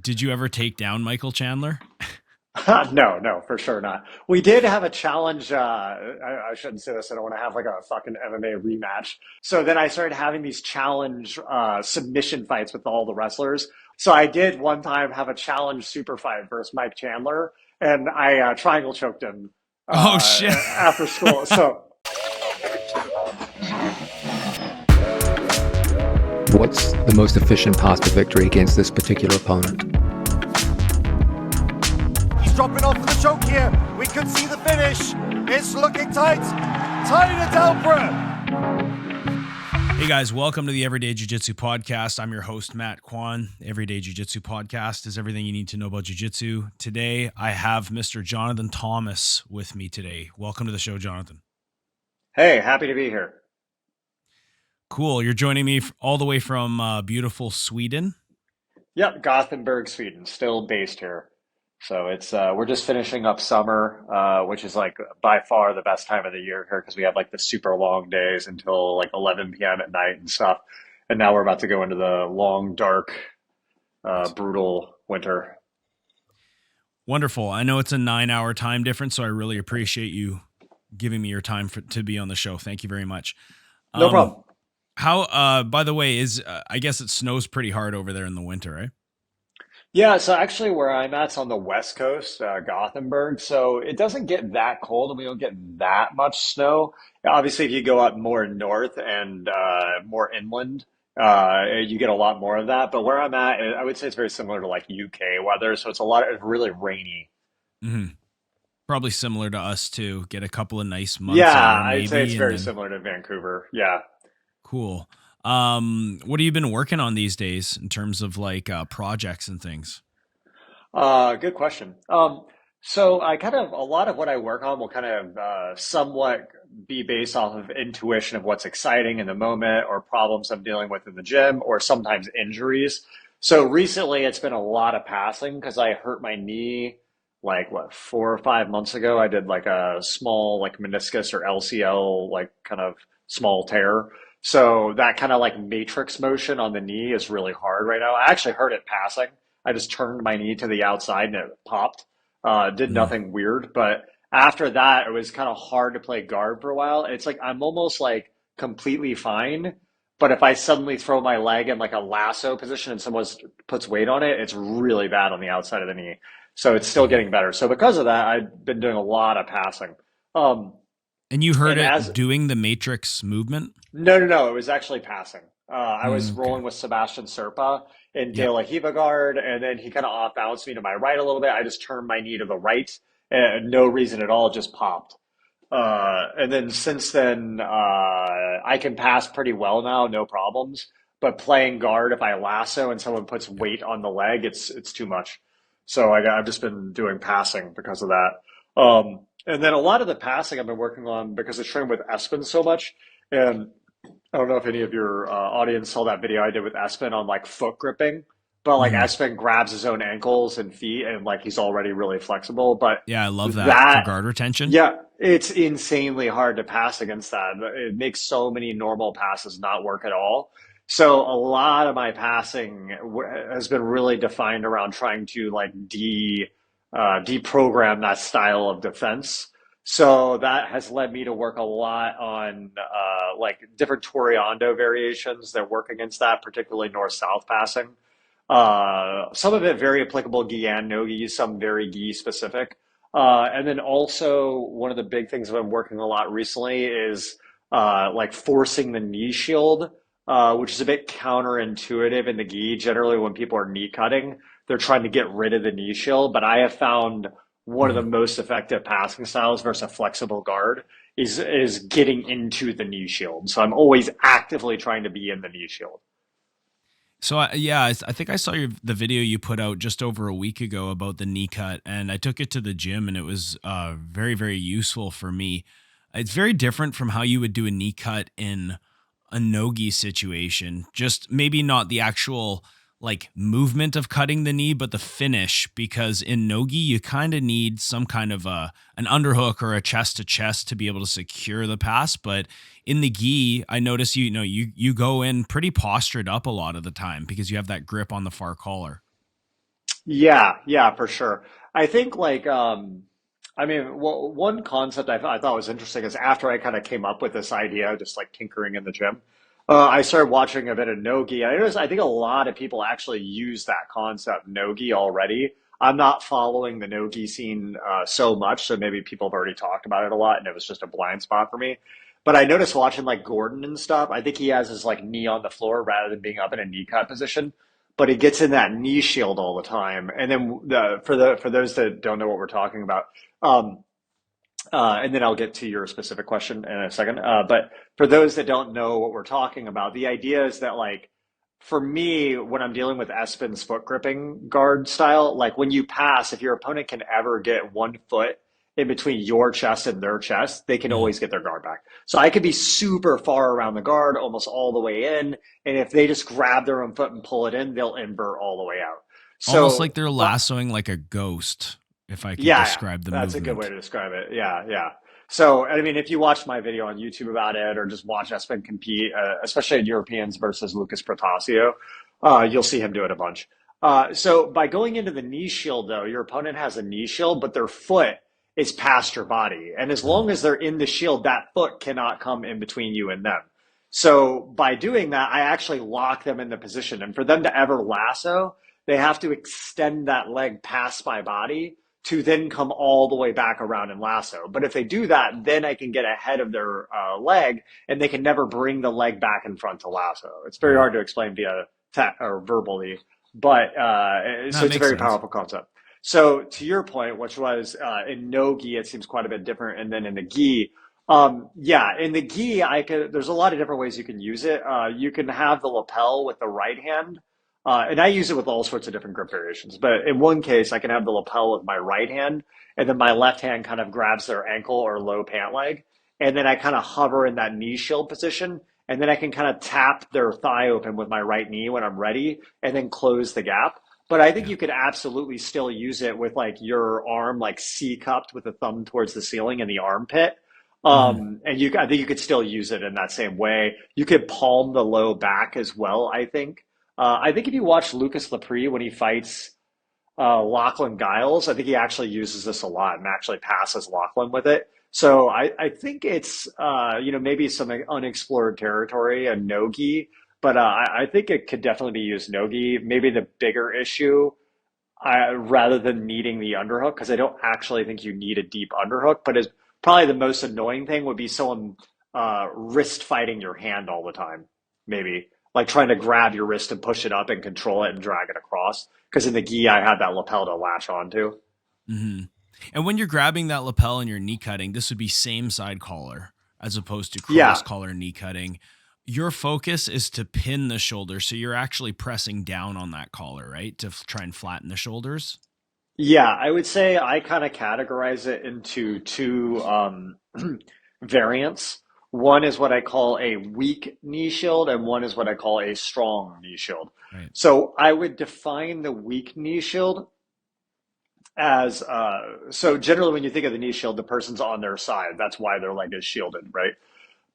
Did you ever take down Michael Chandler? No, for sure not. We did have a challenge. I shouldn't say this. I don't want to have like a fucking MMA rematch. So then I started having these challenge submission fights with all the wrestlers. So I did one time have a challenge super fight versus Mike Chandler, and I triangle choked him Oh shit. after school. So What's the most efficient path to victory against this particular opponent? He's dropping off for the choke here. We could see the finish. It's looking tight. Tight at Alpra. Hey guys, welcome to the Everyday Jiu-Jitsu Podcast. I'm your host, Matt Kwan. Everyday Jiu-Jitsu Podcast is everything you need to know about Jiu-Jitsu. Today, I have Mr. Jonathan Thomas with me today. Welcome to the show, Jonathan. hey, happy to be here. Cool. You're joining me all the way from beautiful Sweden. Yep, Gothenburg, Sweden, still based here. So it's we're just finishing up summer, which is like by far the best time of the year here because we have like the super long days until like 11 p.m. at night and stuff. And now we're about to go into the long, dark, brutal winter. Wonderful. I know it's a 9-hour time difference, so I really appreciate you giving me your time to be on the show. Thank you very much. No problem. How, by the way, I guess it snows pretty hard over there in the winter, right? Yeah, so actually where I'm at's on the West Coast, Gothenburg, so it doesn't get that cold and we don't get that much snow. Obviously, if you go up more north and more inland, you get a lot more of that. But where I'm at, I would say it's very similar to like UK weather, so it's a lot of really rainy. Hmm. Probably similar to us too. Get a couple of nice months Yeah, there I'd say it's maybe, and very then similar to Vancouver. Yeah. cool. What have you been working on these days in terms of like projects and things? Good question. So I kind of a lot of what I work on will kind of somewhat be based off of intuition of what's exciting in the moment or problems I'm dealing with in the gym or sometimes injuries. So recently it's been a lot of passing because I hurt my knee like what 4 or 5 months ago. I did like a small like meniscus or LCL like kind of small tear. So that kind of like matrix motion on the knee is really hard right now. I actually hurt it passing. I just turned my knee to the outside and it popped. Did Mm. nothing weird, but after that, it was kind of hard to play guard for a while. It's like I'm almost like completely fine, but if I suddenly throw my leg in like a lasso position and someone puts weight on it, it's really bad on the outside of the knee. So it's still Mhm. getting better. So because of that, I've been doing a lot of passing. Um, And you heard and it as doing the matrix movement? no, it was actually passing. I was Mm, okay. rolling with Sebastian Serpa in De Yep. La Hiva guard, and then he kind of off balanced me to my right a little bit. I just turned my knee to the right, and no reason at all, it just popped. And then since then, I can pass pretty well now, no problems. But playing guard, if I lasso and someone puts Yep. weight on the leg, it's too much. So I've just been doing passing because of that. And then a lot of the passing I've been working on because I train with Espen so much. And I don't know if any of your audience saw that video I did with Espen on like foot gripping, but like Mhm. Espen grabs his own ankles and feet and like he's already really flexible. But Yeah, I love that for that, guard retention. yeah, it's insanely hard to pass against that. It makes so many normal passes not work at all. So a lot of my passing has been really defined around trying to like deprogram that style of defense. So that has led me to work a lot on like different Toriando variations that work against that, particularly north-south passing. Some of it very applicable gi and no gi, some very gi specific. And then also one of the big things I've been working a lot recently is like forcing the knee shield, which is a bit counterintuitive in the gi. Generally, when people are knee cutting, they're trying to get rid of the knee shield. But I have found one of the Mhm. most effective passing styles versus a flexible guard is getting into the knee shield. So I'm always actively trying to be in the knee shield. So yeah, I think I saw the video you put out just over a week ago about the knee cut, and I took it to the gym, and it was very, very useful for me. It's very different from how you would do a knee cut in a no-gi situation. Just maybe not the actual like movement of cutting the knee, but the finish. Because in no-gi, you kind of need some kind of an underhook or a chest to chest to be able to secure the pass. But in the gi, I notice you go in pretty postured up a lot of the time because you have that grip on the far collar. Yeah, yeah, for sure. I think like I mean, well, one concept I thought was interesting is after I kind of came up with this idea, just like tinkering in the gym, I started watching a bit of Nogi. I think a lot of people actually use that concept Nogi already. I'm not following the Nogi scene so much, so maybe people have already talked about it a lot, and it was just a blind spot for me. But I noticed watching like Gordon and stuff. I think he has his like knee on the floor rather than being up in a knee cut position, but he gets in that knee shield all the time. And then for those that don't know what we're talking about, um, and then I'll get to your specific question in a second. But for those that don't know what we're talking about, the idea is that like for me, when I'm dealing with Espen's foot gripping guard style, like when you pass, if your opponent can ever get 1 foot in between your chest and their chest, they can Mhm. always get their guard back. So I could be super far around the guard, almost all the way in, and if they just grab their own foot and pull it in, they'll invert all the way out. Almost like So, they're but lassoing like a ghost, if I could yeah, yeah, describe the that's a good way movement. to describe it. Yeah, yeah. So, I mean, if you watch my video on YouTube about it, or just watch Espen compete, especially in Europeans versus Lucas Protasio, you'll see him do it a bunch. So, by going into the knee shield, though, your opponent has a knee shield, but their foot is past your body, and as Mhm. long as they're in the shield, that foot cannot come in between you and them. So, by doing that, I actually lock them in the position, and for them to ever lasso, they have to extend that leg past my body to then come all the way back around and lasso. But if they do that, then I can get ahead of their leg, and they can never bring the leg back in front to lasso. It's very Right. hard to explain via or verbally, but so That it's a makes very sense. powerful concept. So to your point, which was in no gi, it seems quite a bit different, and then in the gi, yeah, in the gi, I could. There's a lot of different ways you can use it. You can have the lapel with the right hand, and I use it with all sorts of different grip variations. But in one case, I can have the lapel with my right hand, and then my left hand kind of grabs their ankle or low pant leg. And then I kind of hover in that knee shield position. And then I can kind of tap their thigh open with my right knee when I'm ready and then close the gap. But I think Yeah. you could absolutely still use it with like your arm like C cupped with the thumb towards the ceiling in the armpit. Mhm. And I think you could still use it in that same way. You could palm the low back as well, I think. I think if you watch Lucas Lepri when he fights Lachlan Giles, I think he actually uses this a lot and actually passes Lachlan with it. So I think it's maybe some unexplored territory and nogi, but I think it could definitely be used nogi. Maybe the bigger issue, rather than needing the underhook, because I don't actually think you need a deep underhook, but is probably the most annoying thing would be someone wrist fighting your hand all the time, maybe like trying to grab your wrist and push it up and control it and drag it across. Because in the gi, I had that lapel to latch onto. Mhm. And when you're grabbing that lapel and you're knee cutting, this would be same side collar as opposed to cross Yeah, collar knee cutting. Your focus is to pin the shoulder, so you're actually pressing down on that collar, right? To try and flatten the shoulders. yeah, I would say I kind of categorize it into two variants. One is what I call a weak knee shield, and one is what I call a strong knee shield. Right. So I would define the weak knee shield as so generally when you think of the knee shield, the person's on their side. That's why their leg is shielded, right?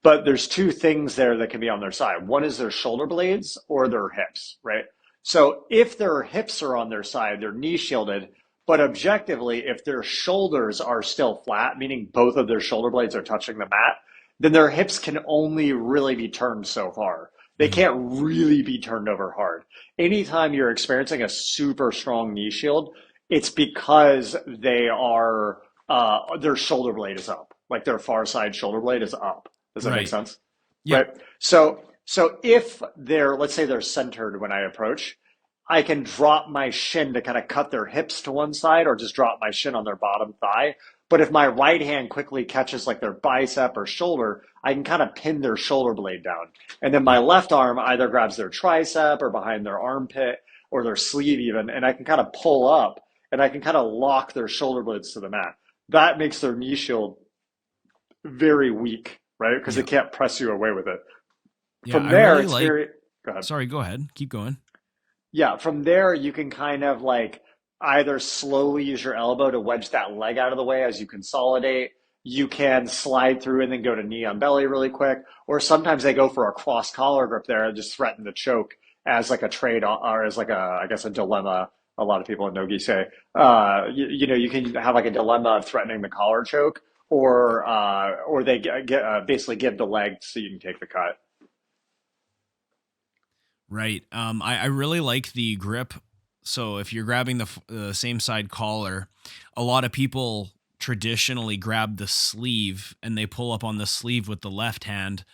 But there's two things there that can be on their side. One is their shoulder blades or their hips, right? So if their hips are on their side, they're knee shielded. But objectively, if their shoulders are still flat, meaning both of their shoulder blades are touching the mat, then their hips can only really be turned so far. They Mhm. can't really be turned over hard. Anytime you're experiencing a super strong knee shield, it's because their shoulder blade is up, like their far side shoulder blade is up. Does that make Right. sense? Yep. Right. So if let's say they're centered when I approach, I can drop my shin to kind of cut their hips to one side or just drop my shin on their bottom thigh. But if my right hand quickly catches like their bicep or shoulder, I can kind of pin their shoulder blade down. And then my Yep. left arm either grabs their tricep or behind their armpit or their sleeve even, and I can kind of pull up and I can kind of lock their shoulder blades to the mat. That makes their knee shield very weak, right? Because they Yep. can't press you away with it. Yeah. From I there, really it's like. very, go ahead. Sorry. Go ahead. Keep going. Yeah, from there, you can kind of like either slowly use your elbow to wedge that leg out of the way as you consolidate. You can slide through and then go to knee on belly really quick. Or sometimes they go for a cross collar grip there and just threaten to choke as like a trade or as like a, I guess, a dilemma a lot of people in Nogi say, you know, you can have like a dilemma of threatening the collar choke, or they basically give the leg so you can take the cut. Right. I really like the grip. So if you're grabbing the same side collar, a lot of people traditionally grab the sleeve and they pull up on the sleeve with the left hand.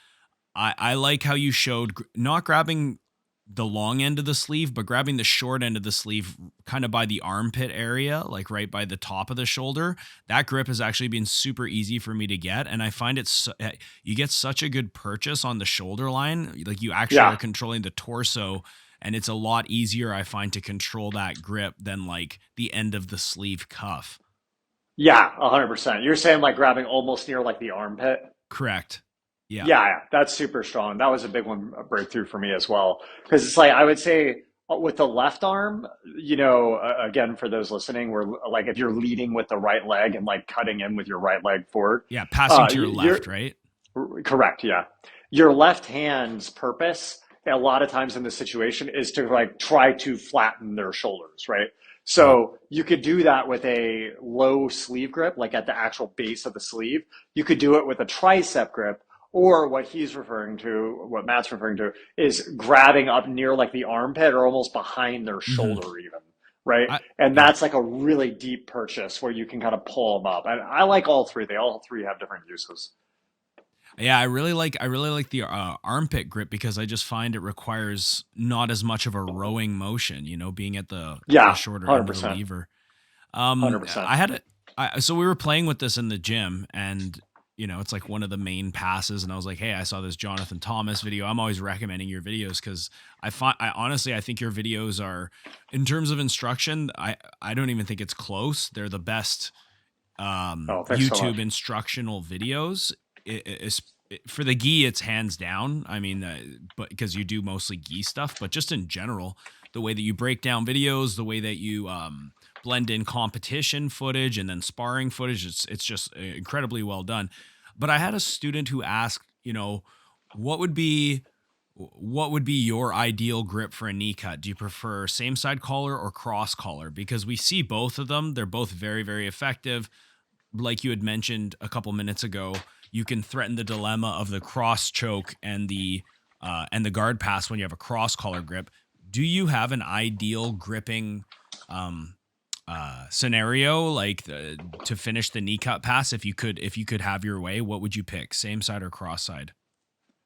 I like how you showed not grabbing the long end of the sleeve, but grabbing the short end of the sleeve kind of by the armpit area, like right by the top of the shoulder. That grip has actually been super easy for me to get. And I find you get such a good purchase on the shoulder line. Like you actually Yeah. are controlling the torso, and it's a lot easier, I find, to control that grip than like the end of the sleeve cuff. Yeah, 100%. You're saying like grabbing almost near like the armpit? Correct. Yeah. Yeah, yeah, that's super strong. That was a big one, a breakthrough for me as well. Because it's like, I would say with the left arm, you know, again, for those listening, we're like, if you're leading with the right leg and like cutting in with your right leg forward, Yeah. Passing to your you're left, right? correct. Yeah. Your left hand's purpose, a lot of times in this situation, is to like try to flatten their shoulders, right? Right. So you could do that with a low sleeve grip, like at the actual base of the sleeve. You could do it with a tricep grip, or what he's referring to, what Matt's referring to, is grabbing up near like the armpit or almost behind their Hmm. shoulder, even, right? And Yeah. that's like a really deep purchase where you can kind of pull them up. And I like all three. They all three have different uses. Yeah, I really like the armpit grip because I just find it requires not as much of a rowing motion, being at the Yeah, shorter end of the 100%. lever. 100%. I had it. So we were playing with this in the gym, and it's like one of the main passes, and I was like, "Hey, I saw this Jonathan Thomas video. I'm always recommending your videos because I honestly, I think your videos are, in terms of instruction, I don't even think it's close. They're the best Oh, thanks so YouTube much. instructional videos. For the gi, it's hands down. I mean, but because you do mostly gi stuff, but just in general, the way that you break down videos, the way that you blend in competition footage and then sparring footage, it's just incredibly well done. But I had a student who asked, what would be what would be your ideal grip for a knee cut? Do you prefer same side collar or cross collar? Because we see both of them; they're both very, very effective. Like you had mentioned a couple minutes ago, you can threaten the dilemma of the cross choke and the guard pass when you have a cross collar grip. Do you have an ideal gripping um, scenario, like to finish the knee cut pass? If you could have your way, what would you pick? Same side or cross side?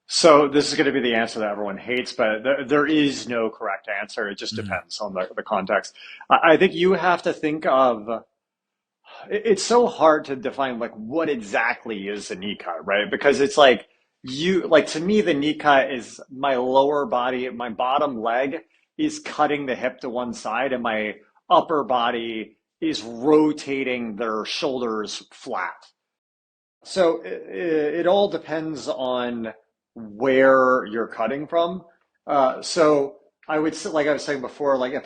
So this is going to be the answer that everyone hates, but there is no correct answer. It just Mhm. depends on the context. I think you have to think of it's so hard to define like what exactly is a knee cut, right? Because it's like to me the knee cut is my lower body, my bottom leg is cutting the hip to one side and my upper body is rotating their shoulders flat. So it all depends on where you're cutting from. So I would say, like I was saying before, like if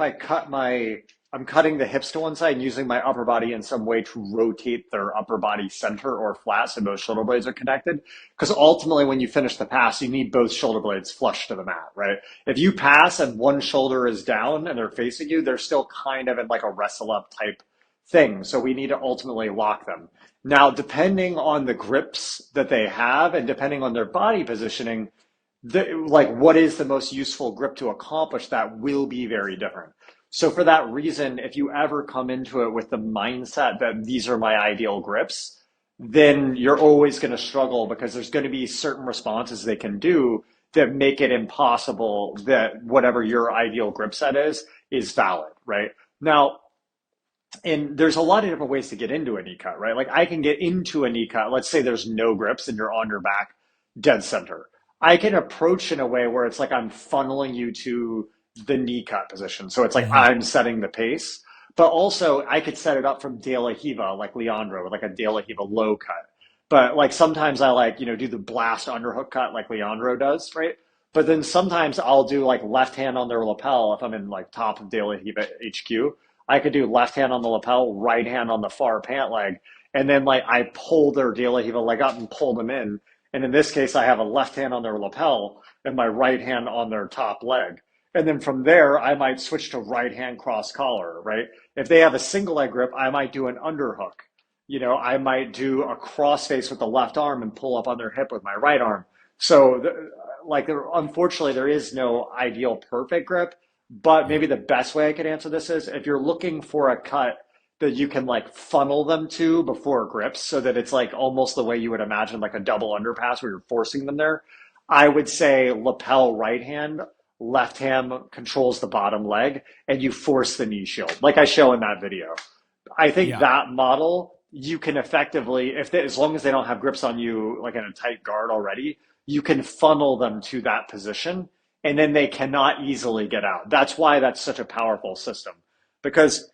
I'm cutting the hips to one side and using my upper body in some way to rotate their upper body center or flat so both shoulder blades are connected. Because ultimately, when you finish the pass, you need both shoulder blades flush to the mat, right? If you pass and one shoulder is down and they're facing you, they're still kind of in like a wrestle up type thing. So we need to ultimately lock them. Now, depending on the grips that they have and depending on their body positioning, like what is the most useful grip to accomplish that will be very different. So for that reason, if you ever come into it with the mindset that these are my ideal grips, then you're always going to struggle because there's going to be certain responses they can do that make it impossible that whatever your ideal grip set is valid, right? Now, and there's a lot of different ways to get into a knee cut, right? Like I can get into a knee cut. Let's say there's no grips and you're on your back, dead center. I can approach in a way where it's like I'm funneling you to the knee cut position. So it's like Hmm. I'm setting the pace, but also I could set it up from De La Hiva, like Leandro, like a De La Hiva low cut. But like sometimes I like, do the blast underhook cut like Leandro does, right? But then sometimes I'll do like left hand on their lapel if I'm in like top of De La Hiva HQ. I could do left hand on the lapel, right hand on the far pant leg, and then like I pull their De La Hiva leg up and pull them in. And in this case, I have a left hand on their lapel and my right hand on their top leg. And then from there, I might switch to right hand cross collar, right? If they have a single leg grip, I might do an underhook. I might do a cross face with the left arm and pull up on their hip with my right arm. So, unfortunately, there is no ideal perfect grip, but Yeah. maybe the best way I could answer this is if you're looking for a cut that you can like funnel them to before grips so that it's like almost the way you would imagine like a double underpass where you're forcing them there. I would say lapel right hand, left hand controls the bottom leg, and you force the knee shield, like I show in that video. I think Yeah. that model you can effectively, as long as they don't have grips on you like in a tight guard already, you can funnel them to that position, and then they cannot easily get out. That's why that's such a powerful system, because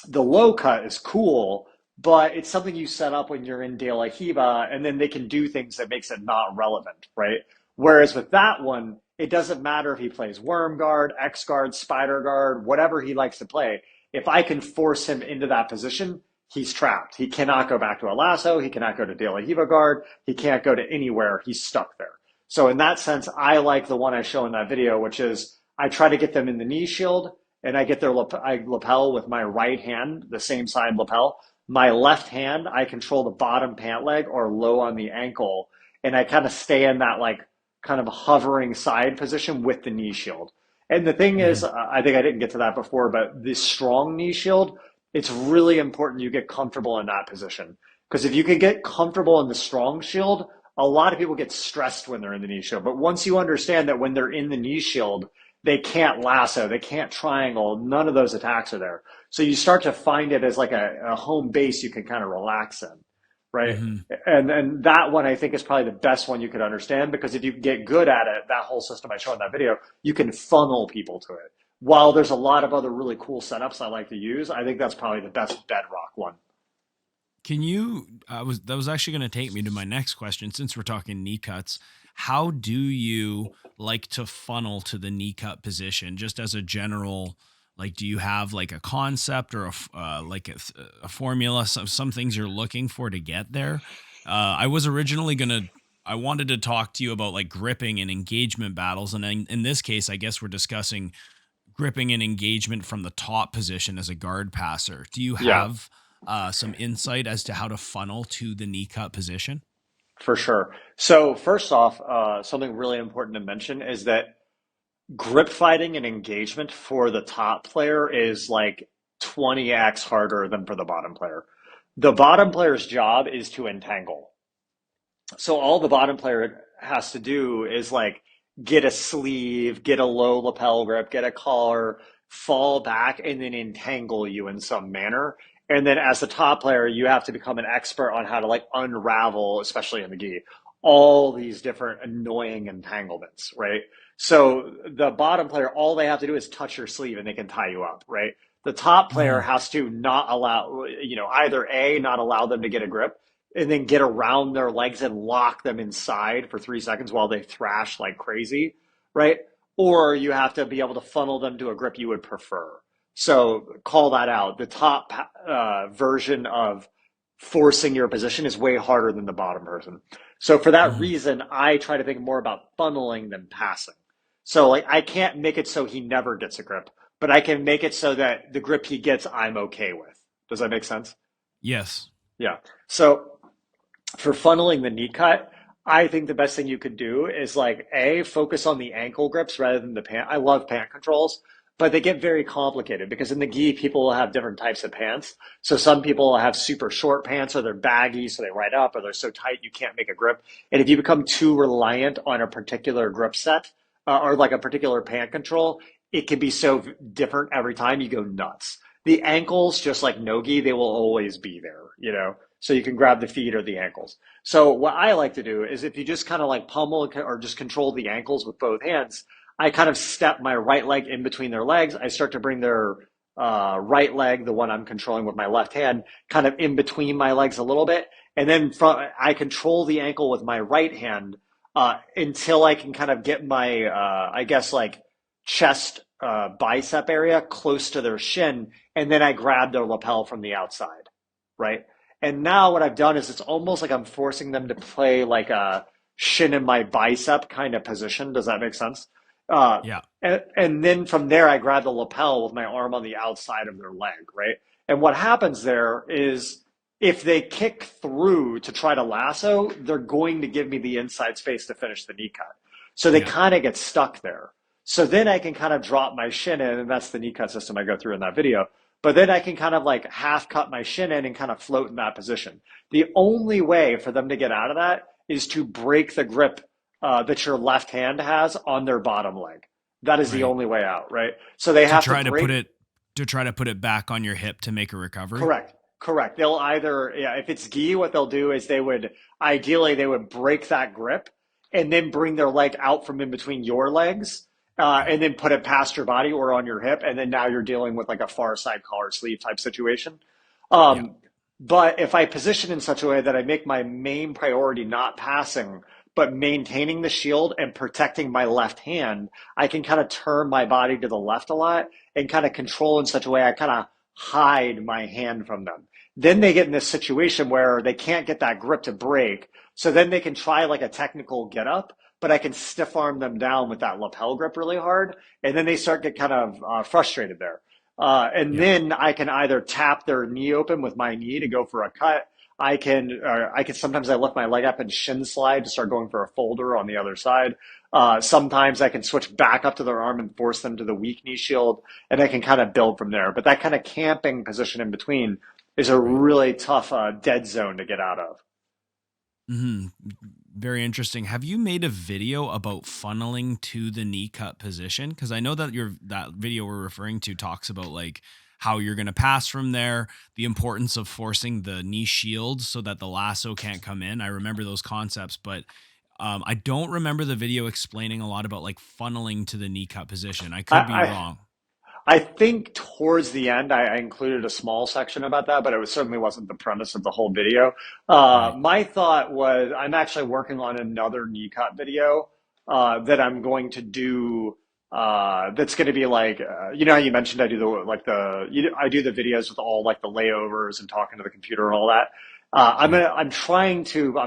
the low cut is cool, but it's something you set up when you're in De La Hiva, and then they can do things that makes it not relevant, right? Whereas with that one, it doesn't matter if he plays worm guard, X guard, spider guard, whatever he likes to play. If I can force him into that position, he's trapped. He cannot go back to a lasso. He cannot go to De La Hiva guard. He can't go to anywhere. He's stuck there. So in that sense, I like the one I show in that video, which is I try to get them in the knee shield, and I get their lapel with my right hand, the same side lapel. My left hand, I control the bottom pant leg or low on the ankle, and I kind of stay in that like kind of hovering side position with the knee shield. And the thing is, Mhm. I think I didn't get to that before, but the strong knee shield, it's really important you get comfortable in that position. Because if you can get comfortable in the strong shield, a lot of people get stressed when they're in the knee shield. But once you understand that when they're in the knee shield, they can't lasso, they can't triangle, none of those attacks are there. So you start to find it as like a home base you can kind of relax in, right? Mhm. And that one I think is probably the best one you could understand, because if you get good at it, that whole system I showed in that video, you can funnel people to it. While there's a lot of other really cool setups I like to use, I think that's probably the best bedrock one. Can you? That was actually going to take me to my next question. Since we're talking knee cuts, how do you like to funnel to the knee cut position? Just as a general, like, do you have like a concept or a formula? Some things you're looking for to get there. I was originally gonna. I wanted to talk to you about like gripping and engagement battles, and in this case, I guess we're discussing gripping and engagement from the top position as a guard passer. Do you Yeah, have some insight as to how to funnel to the knee cut position? for sure. So first off, something really important to mention is that grip fighting and engagement for the top player is like 20x harder than for the bottom player. The bottom player's job is to entangle. So all the bottom player has to do is like get a sleeve, get a low lapel grip, get a collar, fall back, and then entangle you in some manner. And then as the top player, you have to become an expert on how to like unravel, especially in the gi, all these different annoying entanglements, right? So the bottom player, all they have to do is touch your sleeve and they can tie you up, right? The top player Mhm. has to not allow, either A, not allow them to get a grip, and then get around their legs and lock them inside for 3 seconds while they thrash like crazy, right? Or you have to be able to funnel them to a grip you would prefer. So call that out. The top version of forcing your position is way harder than the bottom version. So for that Mhm. reason, I try to think more about funneling than passing. So like I can't make it so he never gets a grip, but I can make it so that the grip he gets, I'm okay with. Does that make sense? Yes. Yeah. So for funneling the knee cut, I think the best thing you could do is like A, focus on the ankle grips rather than the pant. I love pant controls, but they get very complicated because in the gi, people will have different types of pants. So some people have super short pants or they're baggy, so they ride up, or they're so tight you can't make a grip. And if you become too reliant on a particular grip set or like a particular pant control, it can be so different every time you go nuts. The ankles, just like nogi, they will always be there. So you can grab the feet or the ankles. So what I like to do is if you just kind of like pummel or just control the ankles with both hands, I kind of step my right leg in between their legs. I start to bring their right leg, the one I'm controlling with my left hand, kind of in between my legs a little bit. And then I control the ankle with my right hand until I can kind of get my, I guess, like chest bicep area close to their shin. And then I grab their lapel from the outside, right? And now what I've done is it's almost like I'm forcing them to play like a shin in my bicep kind of position. Does that make sense? Uh, Yeah. and then from there, I grab the lapel with my arm on the outside of their leg, right? And what happens there is if they kick through to try to lasso, they're going to give me the inside space to finish the knee cut. So they Yeah. kind of get stuck there. So then I can kind of drop my shin in, and that's the knee cut system I go through in that video. But then I can kind of like half cut my shin in and kind of float in that position. The only way for them to get out of that is to break the grip that your left hand has on their bottom leg. That is the Right. only way out, right? So they To have to try to put break. it to try to put it back on your hip to make a recovery. Correct. Correct. They'll either, yeah, if it's gi, what they'll do is ideally, they would break that grip and then bring their leg out from in between your legs, Yeah. and then put it past your body or on your hip. And then now you're dealing with like a far side collar sleeve type situation. Yeah. Um, but if I position in such a way that I make my main priority not passing, but maintaining the shield and protecting my left hand, I can kind of turn my body to the left a lot and kind of control in such a way I kind of hide my hand from them. Then they get in this situation where they can't get that grip to break. So then they can try like a technical get up, but I can stiff arm them down with that lapel grip really hard. And then they start get kind of frustrated there. And Yeah. then I can either tap their knee open with my knee to go for a cut. I can sometimes I lift my leg up and shin slide to start going for a folder on the other side. Sometimes I can switch back up to their arm and force them to the weak knee shield, and I can kind of build from there. But that kind of camping position in between is a Right. really tough dead zone to get out of. Hmm. Very interesting. Have you made a video about funneling to the knee cut position? Because I know that that video we're referring to talks about like how you're going to pass from there, the importance of forcing the knee shield so that the lasso can't come in. I remember those concepts, but I don't remember the video explaining a lot about like funneling to the knee cut position. I I, could be I wrong. I think towards the end, I included a small section about that, but certainly wasn't the premise of the whole video. Right. My thought was I'm actually working on another knee cut video that I'm going to do. That's going to be like, you know how you mentioned I do I do the videos with all like the layovers and talking to the computer and all that. Right. I'm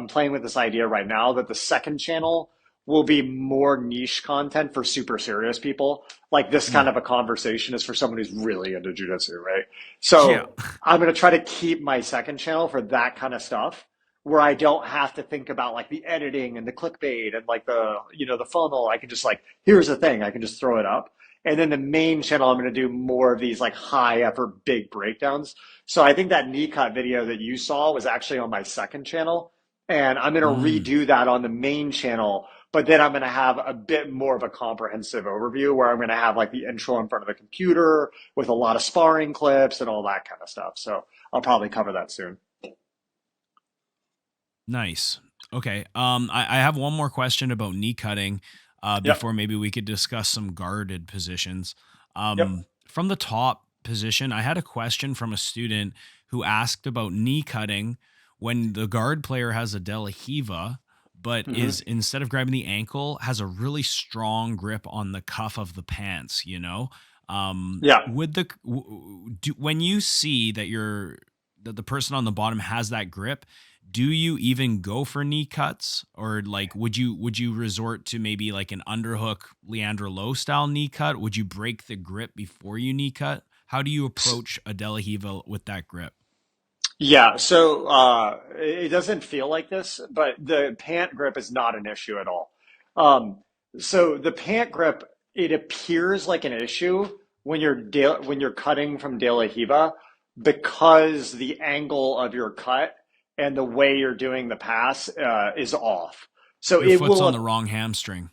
playing with this idea right now that the second channel will be more niche content for super serious people. Like this kind Mm. of a conversation is for someone who's really into jujitsu, right? Yeah. So I'm going to try to keep my second channel for that kind of stuff where I don't have to think about like the editing and the clickbait and like the funnel. I can just like, here's the thing, I can just throw it up. And then the main channel, I'm going to do more of these like high effort, big breakdowns. So I think that knee cut video that you saw was actually on my second channel. And I'm going to Mm. redo that on the main channel, but then I'm going to have a bit more of a comprehensive overview where I'm going to have like the intro in front of the computer with a lot of sparring clips and all that kind of stuff. So I'll probably cover that soon. Nice. Okay. I have one more question about knee cutting Yep. before maybe we could discuss some guarded positions. Yep. From the top position, I had a question from a student who asked about knee cutting when the guard player has a De La Hiva, but is Hmm. instead of grabbing the ankle, has a really strong grip on the cuff of the pants, you know? Yeah. Would when you see that that the person on the bottom has that grip, do you even go for knee cuts, or like would you resort to maybe like an underhook Leandro Low style knee cut? Would you break the grip before you knee cut? How do you approach a De La Hiva with that grip? Yeah, so it doesn't feel like this, but the pant grip is not an issue at all. Um, so the pant grip, it appears like an issue when you're cutting from De La Hiva because the angle of your cut and the way you're doing the pass is off. So Your it foot's on the will, wrong hamstring,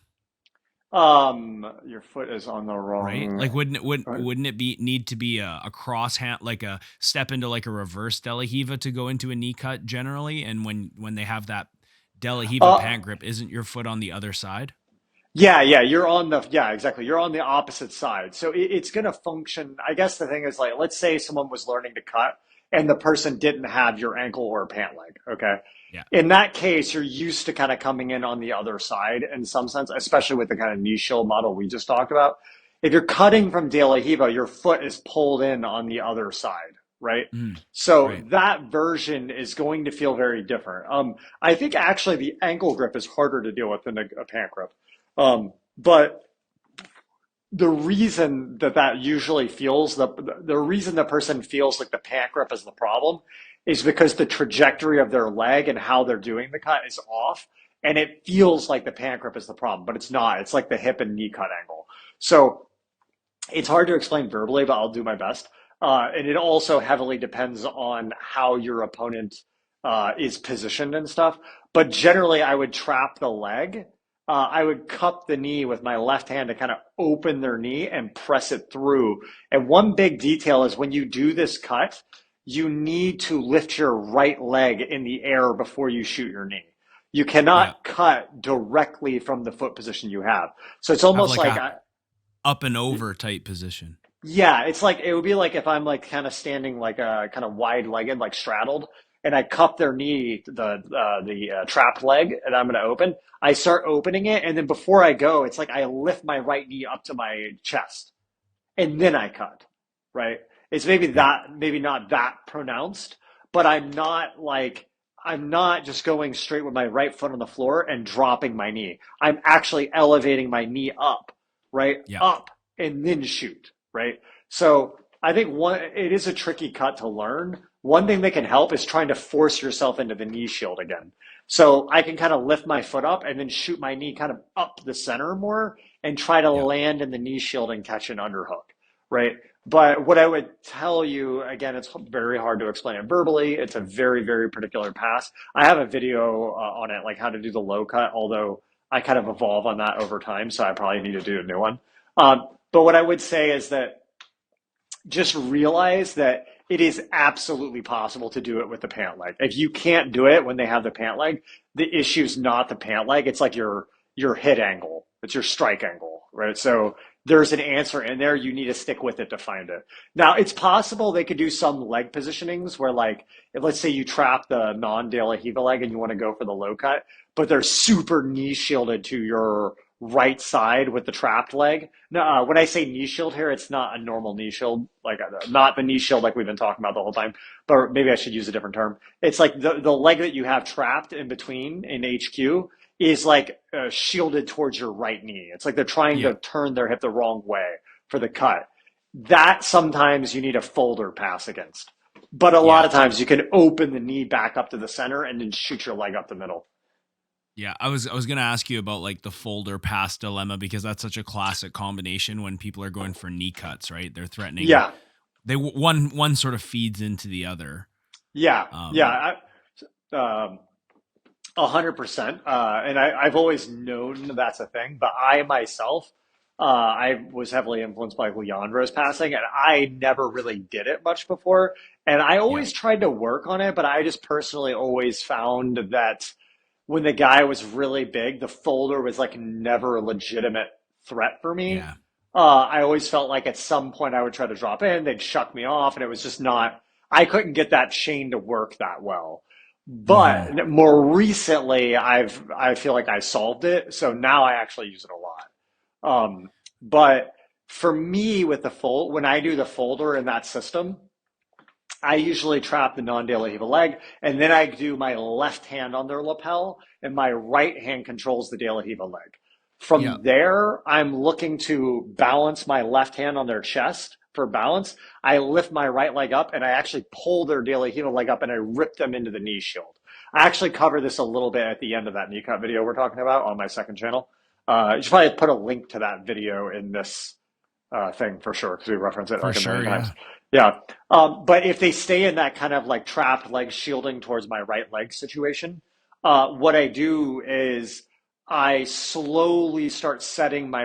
your foot is on the right? wrong. Like wouldn't it be need to be a cross hand, like a step into like a reverse De La Hiva to go into a knee cut generally? And when they have that De La Hiva Uh, pant grip, isn't your foot on the other side? yeah, exactly. You're on the opposite side. So it's going to function. I guess the thing is like, let's say someone was learning to cut and the person didn't have your ankle or pant leg. Okay. Yeah. In that case, you're used to kind of coming in on the other side in some sense, especially with the kind of knee shield model we just talked about. If you're cutting from De La Hiva, your foot is pulled in on the other side, right? Mm, So right. that version is going to feel very different. I think actually the ankle grip is harder to deal with than a pant grip. But the reason that usually feels the reason the person feels like the pant grip is the problem is because the trajectory of their leg and how they're doing the cut is off, and it feels like the pant grip is the problem, but it's not. It's like the hip and knee cut angle. So it's hard to explain verbally, but I'll do my best. And it also heavily depends on how your opponent is positioned and stuff. But generally, I would trap the leg. I would cup the knee with my left hand to kind of open their knee and press it through. And one big detail is when you do this cut, you need to lift your right leg in the air before you shoot your knee. You Yeah. cannot cut directly from the foot position you have. So it's Have almost like like a up and over type position. yeah, it's like it would be like if I'm like kind of standing like kind of wide legged, like straddled, and I cup their knee, the trapped leg, and I'm going to open. I start opening it, and then before I go, it's like I lift my right knee up to my chest, and then I cut. Right? It's maybe Yeah. that, maybe not that pronounced, but I'm not just going straight with my right foot on the floor and dropping my knee. I'm actually elevating my knee up, right? Yeah. Up and then shoot, right? So I think it is a tricky cut to learn. One thing that can help is trying to force yourself into the knee shield again. So I can kind of lift my foot up and then shoot my knee kind of up the center more and try to Yeah. land in the knee shield and catch an underhook, right? But what I would tell you, again, it's very hard to explain it verbally. It's a very, very particular pass. I have a video on it, like how to do the low cut, although I kind of evolve on that over time, so I probably need to do a new one. But what I would say is that just realize that it is absolutely possible to do it with the pant leg. If you can't do it when they have the pant leg, the issue's not the pant leg. It's like your hit angle. It's your strike angle, right? So there's an answer in there. You need to stick with it to find it. Now, it's possible they could do some leg positionings where, like, if let's say you trap the non-De La Riva leg and you want to go for the low cut, but they're super knee shielded to your right side with the trapped leg. No, when I say knee shield here, it's not a normal knee shield, like not the knee shield like we've been talking about the whole time, but maybe I should use a different term. It's like the leg that you have trapped in between in HQ is like shielded towards your right knee. It's like they're trying Yeah. to turn their hip the wrong way for the cut. That sometimes you need a folder pass against. But a lot Yeah. of times you can open the knee back up to the center and then shoot your leg up the middle. Yeah, I was gonna ask you about like the folder pass dilemma because that's such a classic combination when people are going for knee cuts, right? They're threatening Yeah, one sort of feeds into the other. yeah, Um, yeah. 100%. And I've always known that's a thing, but I myself, I was heavily influenced by Leandro's passing, and I never really did it much before. And I yeah, always tried to work on it, but I just personally always found that when the guy was really big, the folder was like never a legitimate threat for me. yeah, I always felt like at some point I would try to drop in, they'd shuck me off, and it was just not, I couldn't get that chain to work that well. hmm But more recently, I feel like I solved it, so now I actually use it a lot. But for me, with the fold, when I do the folder in that system, I usually trap the non-De La Riva leg, and then I do my left hand on their lapel, and my right hand controls the De La Riva leg. yeah, From there, I'm looking to balance my left hand on their chest for balance. I lift my right leg up, and I actually pull their De La Riva leg up, and I rip them into the knee shield. I actually cover this a little bit at the end of that knee cut video we're talking about on my second channel. You should probably put a link to that video in this thing for sure because we reference it for like a sure, million times. yeah, Yeah. But if they stay in that kind of like trapped leg shielding towards my right leg situation, what I do is I slowly start setting my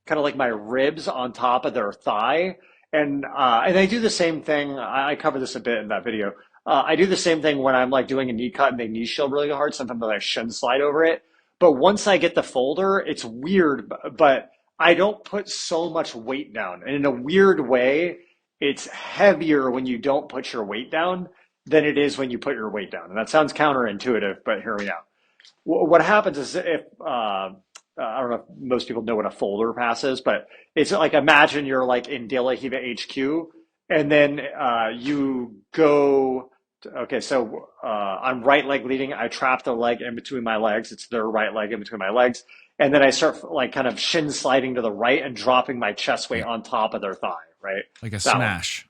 kind of like my ribs on top of their thigh. And I do the same thing. I cover this a bit in that video. I do the same thing when I'm like doing a knee cut and they knee shield really hard. Sometimes I shin slide over it. But once I get the folder, it's weird, but I don't put so much weight down. And in a weird way, it's heavier when you don't put your weight down than it is when you put your weight down. And that sounds counterintuitive, but hear me out. What happens is if I don't know if most people know what a folder pass is, but it's like imagine you're like in De La Riva HQ, and then you go. Okay, so I'm right leg leading. I trap the leg in between my legs. It's their right leg in between my legs, And then I start like kind of shin sliding to the right and dropping my chest weight Yeah. on top of their thigh, right? Like a That one. smash.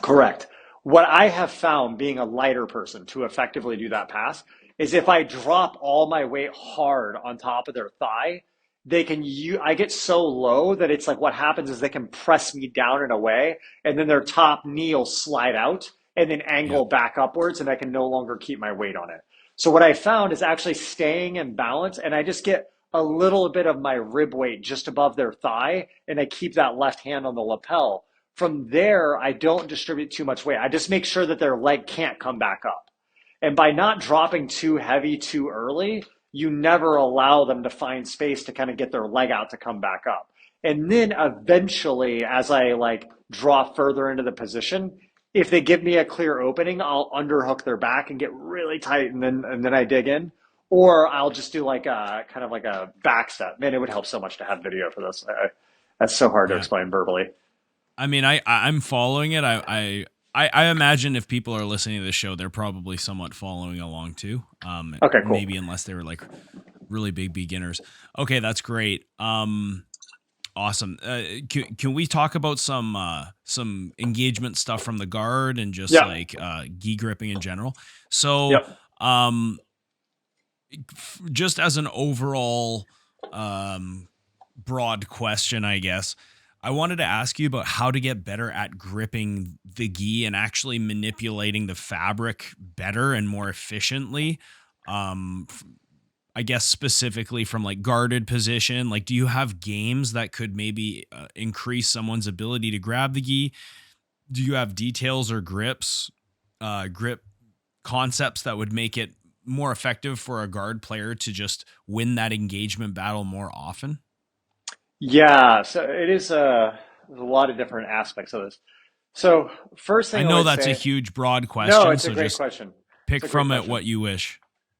Correct. What I have found being a lighter person to effectively do that pass is if I drop all my weight hard on top of their thigh, I get so low that it's like what happens is they can press me down in a way, and then their top knee will slide out and then Yeah. angle back upwards, and I can no longer keep my weight on it. So what I found is actually staying in balance, and I just get a little bit of my rib weight just above their thigh, and I keep that left hand on the lapel. From there, I don't distribute too much weight. I just make sure that their leg can't come back up. And by not dropping too heavy too early, you never allow them to find space to kind of get their leg out to come back up. And then eventually, as I like draw further into the position, if they give me a clear opening, I'll underhook their back and get really tight, and then I dig in. Or I'll just do like a kind of like a back step. Man, it would help so much to have video for this. That's so hard to Yeah. explain verbally. I mean, I'm following it. I imagine if people are listening to the show, they're probably somewhat following along too. Okay, cool. Maybe unless they were like really big beginners. Okay, that's great. Awesome. Can we talk about some engagement stuff from the guard and just Yeah. like gi gripping in general? So, Yep. just as an overall broad question, I guess, I wanted to ask you about how to get better at gripping the gi and actually manipulating the fabric better and more efficiently. I guess specifically from like guarded position, like do you have games that could maybe increase someone's ability to grab the gi? Do you have details or grip concepts that would make it more effective for a guard player to just win that engagement battle more often? Yeah, so it is there's a lot of different aspects of this. So first I thing I know would that's a say, huge, broad no, question, it's a so great just question. pick It's a great from it question. what you wish.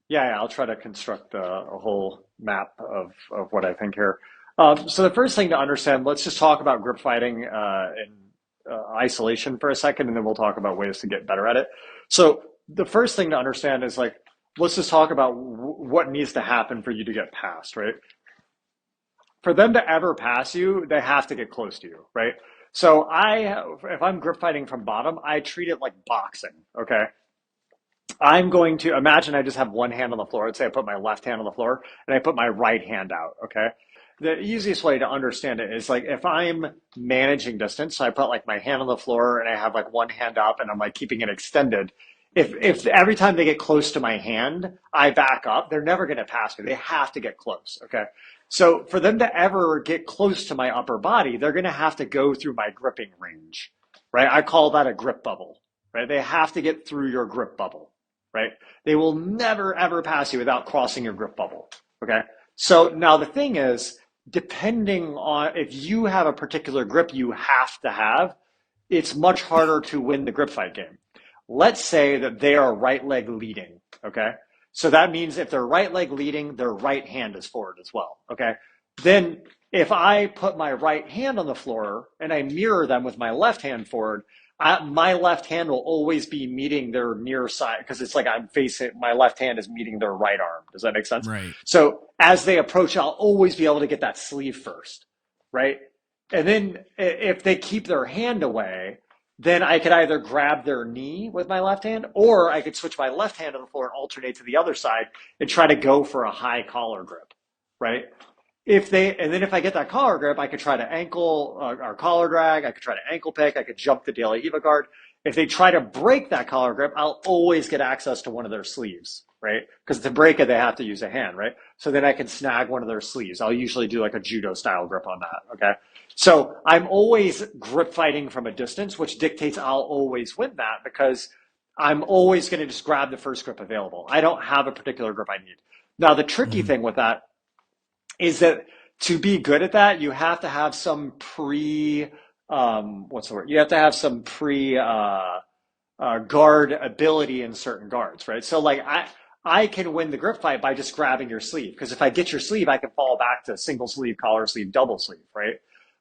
Yeah, I'll try to construct a whole map of what I think here. So the first thing to understand, let's just talk about grip fighting in isolation for a second, and then we'll talk about ways to get better at it. So the first thing to understand is like, let's just talk about what needs to happen for you to get past, right? For them to ever pass you, they have to get close to you, right? So if I'm grip fighting from bottom, I treat it like boxing, okay? I'm going to imagine I just have one hand on the floor. Let's say I put my left hand on the floor and I put my right hand out, okay? The easiest way to understand it is like if I'm managing distance, so I put like my hand on the floor and I have like one hand up and I'm like keeping it extended. If every time they get close to my hand, I back up, they're never going to pass me. They have to get close, okay? So for them to ever get close to my upper body, they're going to have to go through my gripping range, right? I call that a grip bubble, right? They have to get through your grip bubble, right? They will never, ever pass you without crossing your grip bubble, okay? So now the thing is, depending on if you have a particular grip you have to have, it's much harder to win the grip fight game. Let's say that they are right leg leading, okay? So that means if they're right leg leading, their right hand is forward as well, okay? Then if I put my right hand on the floor and I mirror them with my left hand forward, my left hand will always be meeting their near side because it's like I'm facing, my left hand is meeting their right arm. Does that make sense? Right. So as they approach, I'll always be able to get that sleeve first, right? And then if they keep their hand away, then I could either grab their knee with my left hand, or I could switch my left hand on the floor and alternate to the other side and try to go for a high collar grip, right? And then if I get that collar grip, I could try to ankle or collar drag. I could try to ankle pick. I could jump the De La Riva guard. If they try to break that collar grip, I'll always get access to one of their sleeves, right? Because to break it, they have to use a hand, right? So then I can snag one of their sleeves. I'll usually do like a judo style grip on that, okay? So I'm always grip fighting from a distance, which dictates I'll always win that because I'm always going to just grab the first grip available. I don't have a particular grip I need. Now, the tricky thing with that is that to be good at that, you have to have some what's the word? You have to have some guard ability in certain guards, right? So like I can win the grip fight by just grabbing your sleeve because if I get your sleeve, I can fall back to single sleeve, collar sleeve, double sleeve, right?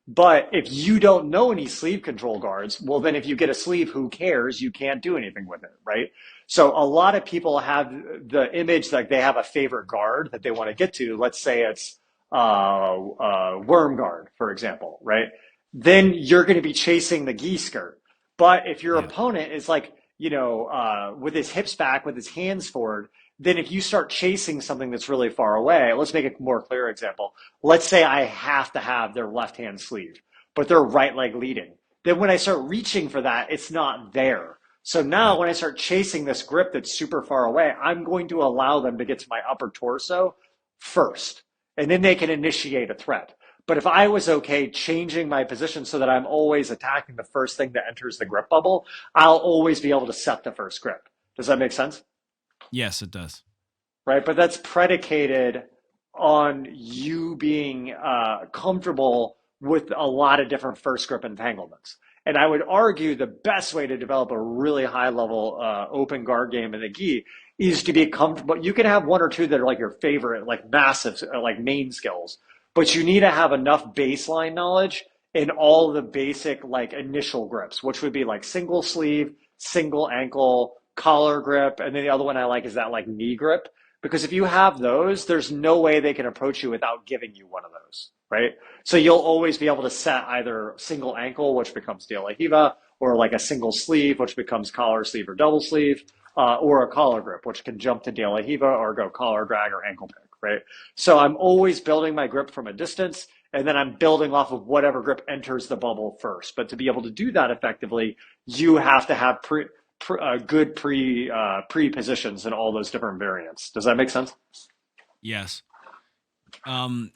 But if you don't know any sleeve control guards, well, then if you get a sleeve, who cares? You can't do anything with it, right? So a lot of people have the image like they have a favorite guard that they want to get to. Let's say it's worm guard, for example, right? Then you're going to be chasing the gi skirt. But if your Yeah. opponent is like, with his hips back, with his hands forward, then if you start chasing something that's really far away, let's make a more clear example. Let's say I have to have their left hand sleeve, but their right leg leading. Then when I start reaching for that, it's not there. So now Right. when I start chasing this grip that's super far away, I'm going to allow them to get to my upper torso first, and then they can initiate a threat. But if I was okay changing my position so that I'm always attacking the first thing that enters the grip bubble, I'll always be able to set the first grip. Does that make sense? Yes, it does. Right? But that's predicated on you being comfortable with a lot of different first grip entanglements. And I would argue the best way to develop a really high level open guard game in the gi is to be comfortable. You can have one or two that are like your favorite, like massive, like main skills, but you need to have enough baseline knowledge in all the basic like initial grips, which would be like single sleeve, single ankle, collar grip, and then the other one I like is that like knee grip. Because if you have those, there's no way they can approach you without giving you one of those, right? So you'll always be able to set either single ankle, which becomes De La Hiva, or like a single sleeve, which becomes collar sleeve or double sleeve, or a collar grip, which can jump to De La Hiva or go collar drag or ankle pick, right? So I'm always building my grip from a distance, and then I'm building off of whatever grip enters the bubble first. But to be able to do that effectively, you have to have good pre positions in all those different variants. Does that make sense? Yes. Um,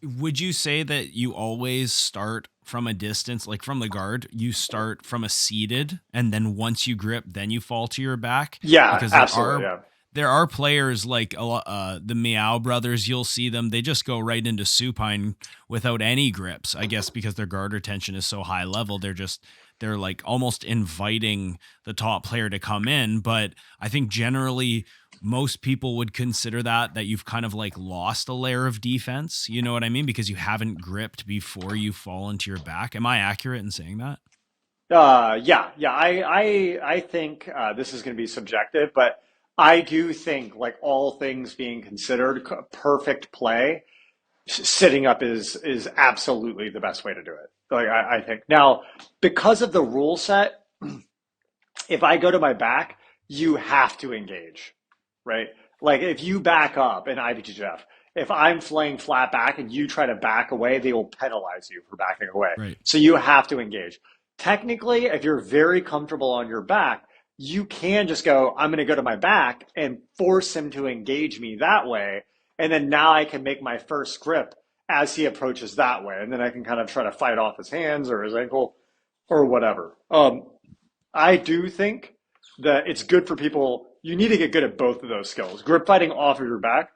would you say that you always start from a distance, like from the guard, you start from a seated, and then once you grip, then you fall to your back? Yeah, Because absolutely. Yeah. there are players like the Meow brothers. You'll see them; they just go right into supine without any grips. I guess because their guard retention is so high level, they're like almost inviting the top player to come in. But I think generally most people would consider that you've kind of like lost a layer of defense. You know what I mean? Because you haven't gripped before you fall into your back. Am I accurate in saying that? Yeah. I think this is going to be subjective, but I do think, like all things being considered, perfect play, sitting up is absolutely the best way to do it. Like I think now, because of the rule set, if I go to my back, you have to engage, right? Like if you back up in IBJJF, if I'm laying flat back and you try to back away, they will penalize you for backing away. Right. So you have to engage. Technically, if you're very comfortable on your back, you can just go, I'm going to go to my back and force him to engage me that way. And then now I can make my first grip as he approaches that way. And then I can kind of try to fight off his hands or his ankle or whatever. I do think that it's good for people. You need to get good at both of those skills. Grip fighting off of your back,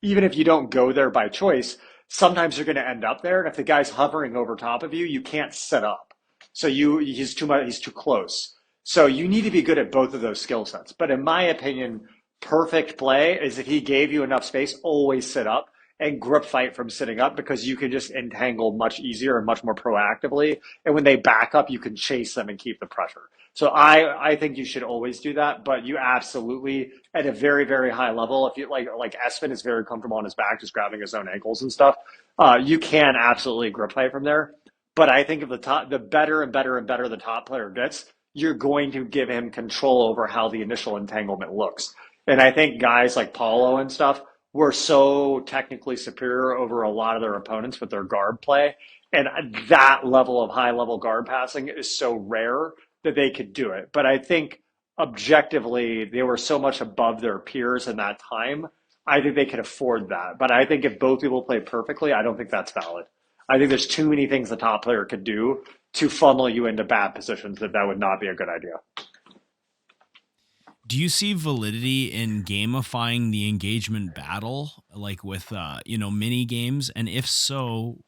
even if you don't go there by choice, sometimes you're going to end up there. And if the guy's hovering over top of you, you can't set up. So he's too much, he's too close. So you need to be good at both of those skill sets. But in my opinion, perfect play is if he gave you enough space, always sit up and grip fight from sitting up, because you can just entangle much easier and much more proactively. And when they back up, you can chase them and keep the pressure. So I think you should always do that, but you absolutely at a very, very high level, if you like Espen is very comfortable on his back, just grabbing his own ankles and stuff, you can absolutely grip fight from there. But I think if the better and better and better the top player gets, you're going to give him control over how the initial entanglement looks. And I think guys like Paulo and stuff were so technically superior over a lot of their opponents with their guard play. And that level of high level guard passing is so rare that they could do it. But I think objectively, they were so much above their peers in that time. I think they could afford that. But I think if both people play perfectly, I don't think that's valid. I think there's too many things the top player could do to funnel you into bad positions that would not be a good idea. Do you see validity in gamifying the engagement battle, like with mini games? And if so,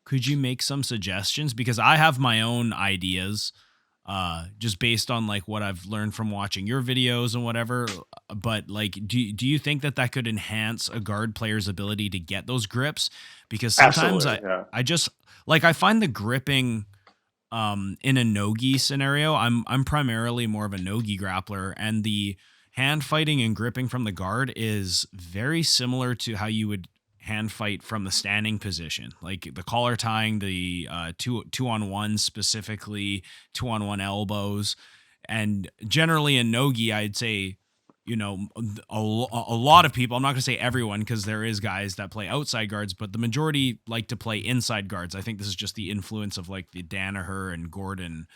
could you make some suggestions? Because I have my own ideas, just based on like what I've learned from watching your videos and whatever. But like, do you think that could enhance a guard player's ability to get those grips? Because sometimes I just like, I find the gripping in a no-gi scenario, I'm primarily more of a no-gi grappler, and the hand fighting and gripping from the guard is very similar to how you would hand fight from the standing position, like the collar tying, the two on one, specifically 2-on-1 elbows. And generally in nogi, I'd say, a lot of people, I'm not going to say everyone, because there is guys that play outside guards, but the majority like to play inside guards. I think this is just the influence of like the Danaher and Gordon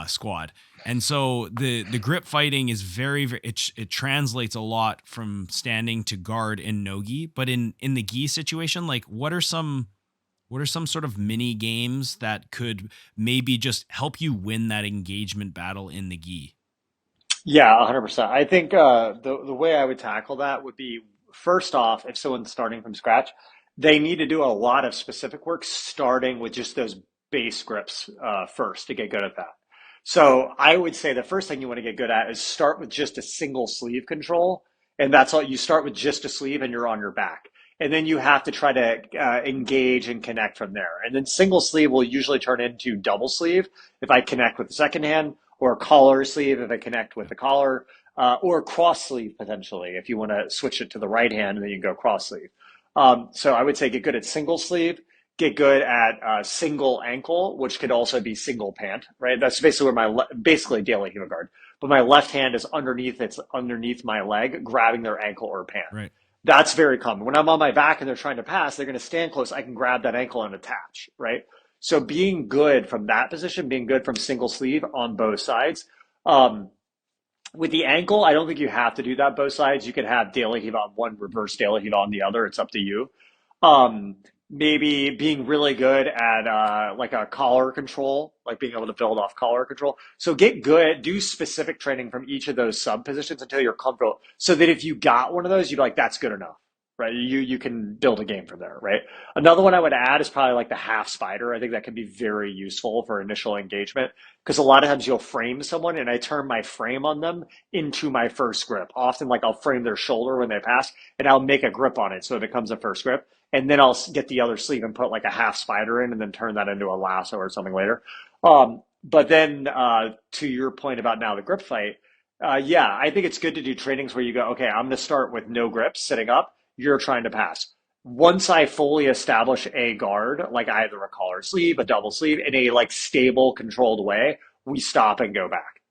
squad. And so the grip fighting is it translates a lot from standing to guard in nogi, but in the gi situation, like what are some sort of mini games that could maybe just help you win that engagement battle in the gi? Yeah, 100%. I think the way I would tackle that would be, first off, if someone's starting from scratch, they need to do a lot of specific work, starting with just those base grips first to get good at that. So I would say the first thing you want to get good at is start with just a single sleeve control, and that's all. You start with just a sleeve, and you're on your back, and then you have to try to engage and connect from there. And then single sleeve will usually turn into double sleeve if I connect with the second hand, or collar sleeve if I connect with the collar, or cross sleeve potentially if you want to switch it to the right hand and then you can go cross sleeve. So I would say get good at single sleeve, get good at single ankle, which could also be single pant, right? That's basically where basically daily heel guard, but my left hand is underneath. It's underneath my leg, grabbing their ankle or pant. Right. That's very common. When I'm on my back and they're trying to pass, they're going to stand close. I can grab that ankle and attach, right? So being good from that position, being good from single sleeve on both sides. With the ankle, I don't think you have to do that both sides. You could have daily heave on one, reverse daily heave on the other. It's up to you. Maybe being really good at like a collar control, like being able to build off collar control. So get good, do specific training from each of those sub positions until you're comfortable. So that if you got one of those, you'd be like, that's good enough, right? You can build a game from there, right? Another one I would add is probably like the half spider. I think that can be very useful for initial engagement, because a lot of times you'll frame someone and I turn my frame on them into my first grip. Often like I'll frame their shoulder when they pass and I'll make a grip on it so it becomes a first grip. And then I'll get the other sleeve and put like a half spider in and then turn that into a lasso or something later. But then to your point about now the grip fight, yeah, I think it's good to do trainings where you go, okay, I'm going to start with no grips sitting up. You're trying to pass. Once I fully establish a guard, like either a collar sleeve, a double sleeve, in a like stable, controlled way, we stop and go back,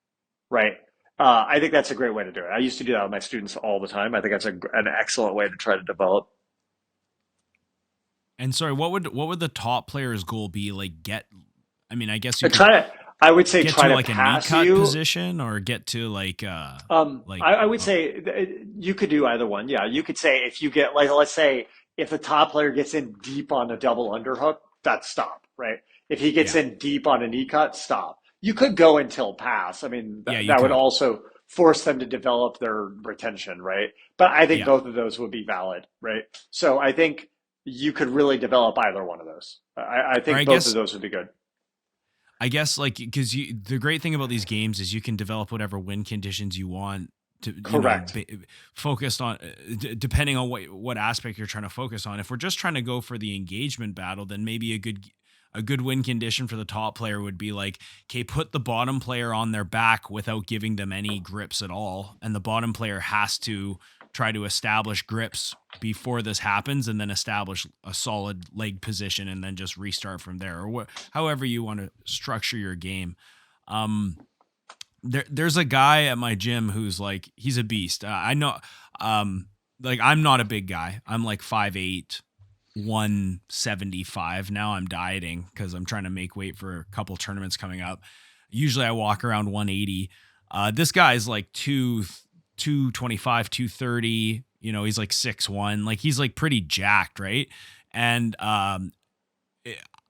right? I think that's a great way to do it. I used to do that with my students all the time. I think that's an excellent way to try to develop. And sorry, what would the top player's goal be? Like I guess you I would say get try to to like a knee pass cut you. position, or get to like I would say you could do either one. Yeah, you could say if you get like, let's say if the top player gets in deep on a double underhook, that's stop, right? If he gets in deep on a knee cut, stop. You could go until pass. I mean, that would also force them to develop their retention, right? But I think both of those would be valid, right? So I think you could really develop either one of those. I think both of those would be good. I guess like, because the great thing about these games is you can develop whatever win conditions you want to, correct, focused on depending on what aspect you're trying to focus on. If we're just trying to go for the engagement battle, then maybe a good win condition for the top player would be like, okay, put the bottom player on their back without giving them any grips at all, and the bottom player has to try to establish grips before this happens, and then establish a solid leg position, and then just restart from there, or however you want to structure your game. There's a guy at my gym who's like, he's a beast. I know, like I'm not a big guy. I'm like 5'8", 175. Now I'm dieting because I'm trying to make weight for a couple tournaments coming up. Usually I walk around 180. This guy's like 225, 230, he's like 6'1", like he's like pretty jacked, right? And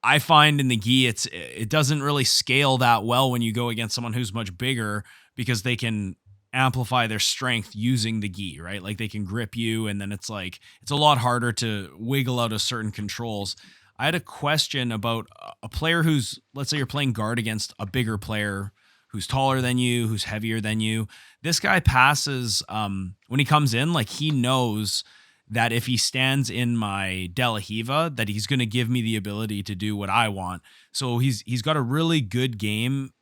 I find in the gi, it doesn't really scale that well when you go against someone who's much bigger, because they can amplify their strength using the gi, right? Like they can grip you, and then it's like, it's a lot harder to wiggle out of certain controls. I had a question about a player who's, let's say you're playing guard against a bigger player who's taller than you, who's heavier than you. This guy passes, when he comes in, like he knows that if he stands in my De La Hiva, that he's going to give me the ability to do what I want. So he's got a really good game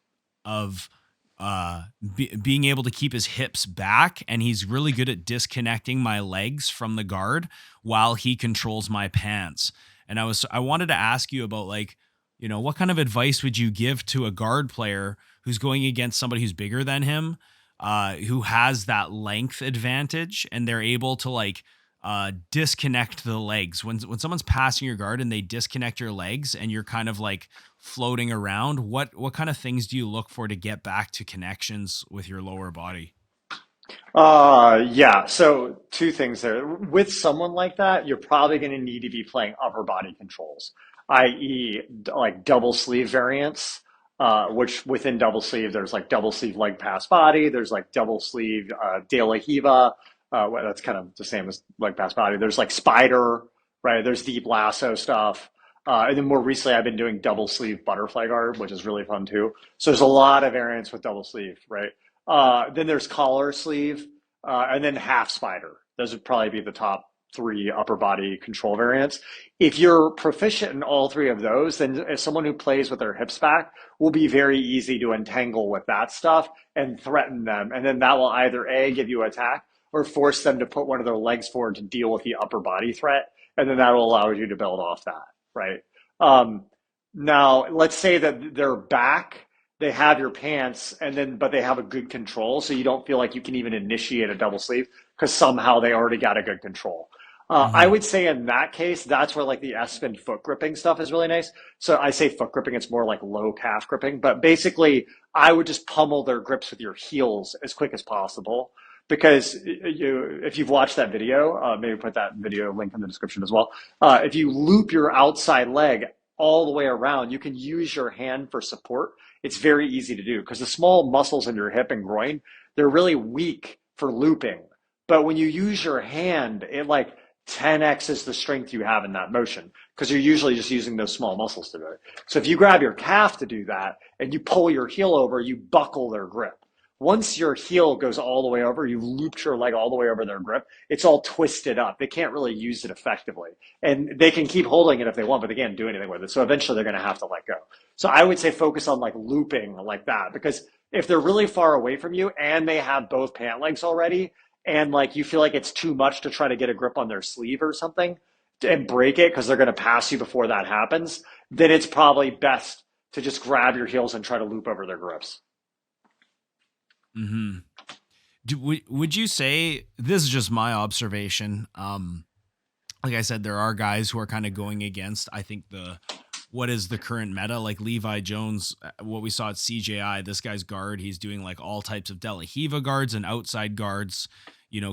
of being able to keep his hips back, and he's really good at disconnecting my legs from the guard while he controls my pants. And I wanted to ask you about, like, what kind of advice would you give to a guard player who's going against somebody who's bigger than him, who has that length advantage, and they're able to, like, disconnect the legs when someone's passing your guard and they disconnect your legs and you're kind of like floating around. What kind of things do you look for to get back to connections with your lower body? Yeah. So two things there. With someone like that, you're probably going to need to be playing upper body controls, i.e., like double sleeve variants. Which within double sleeve, there's like double sleeve leg pass body. There's like double sleeve de la Hiva. Well, that's kind of the same as leg pass body. There's like spider, right? There's deep lasso stuff. And then more recently, I've been doing double sleeve butterfly guard, which is really fun too. So there's a lot of variants with double sleeve, right? Then there's collar sleeve, and then half spider. Those would probably be the top three upper body control variants. If you're proficient in all three of those, then as someone who plays with their hips back will be very easy to entangle with that stuff and threaten them. And then that will either A, give you attack, or force them to put one of their legs forward to deal with the upper body threat. And then that will allow you to build off that, right? Um, Now, let's say that they're back, they have your pants, and then but they have a good control, so you don't feel like you can even initiate a double sleeve because somehow they already got a good control. I Hmm. would say in that case, that's where like the S-spin foot gripping stuff is really nice. So I say foot gripping, it's more like low calf gripping, but basically I would just pummel their grips with your heels as quick as possible. Because if you've watched that video, maybe put that video link in the description as well. If you loop your outside leg all the way around, you can use your hand for support. It's very easy to do because the small muscles in your hip and groin, they're really weak for looping. But when you use your hand, it like 10x is the strength you have in that motion because you're usually just using those small muscles to do it. So if you grab your calf to do that and you pull your heel over, you buckle their grip. Once your heel goes all the way over, you've looped your leg all the way over their grip, it's all twisted up. They can't really use it effectively. And they can keep holding it if they want, but they can't do anything with it. So eventually they're going to have to let go. So I would say focus on like looping like that because if they're really far away from you and they have both pant legs already, and like you feel like it's too much to try to get a grip on their sleeve or something and break it because they're going to pass you before that happens, then it's probably best to just grab your heels and try to loop over their grips. Hmm. Would you say, this is just my observation? Like I said, there are guys who are kind of going against, I think, the what is the current meta, like Levi Jones, what we saw at CJI. This guy's guard, he's doing like all types of De La Hiva guards and outside guards,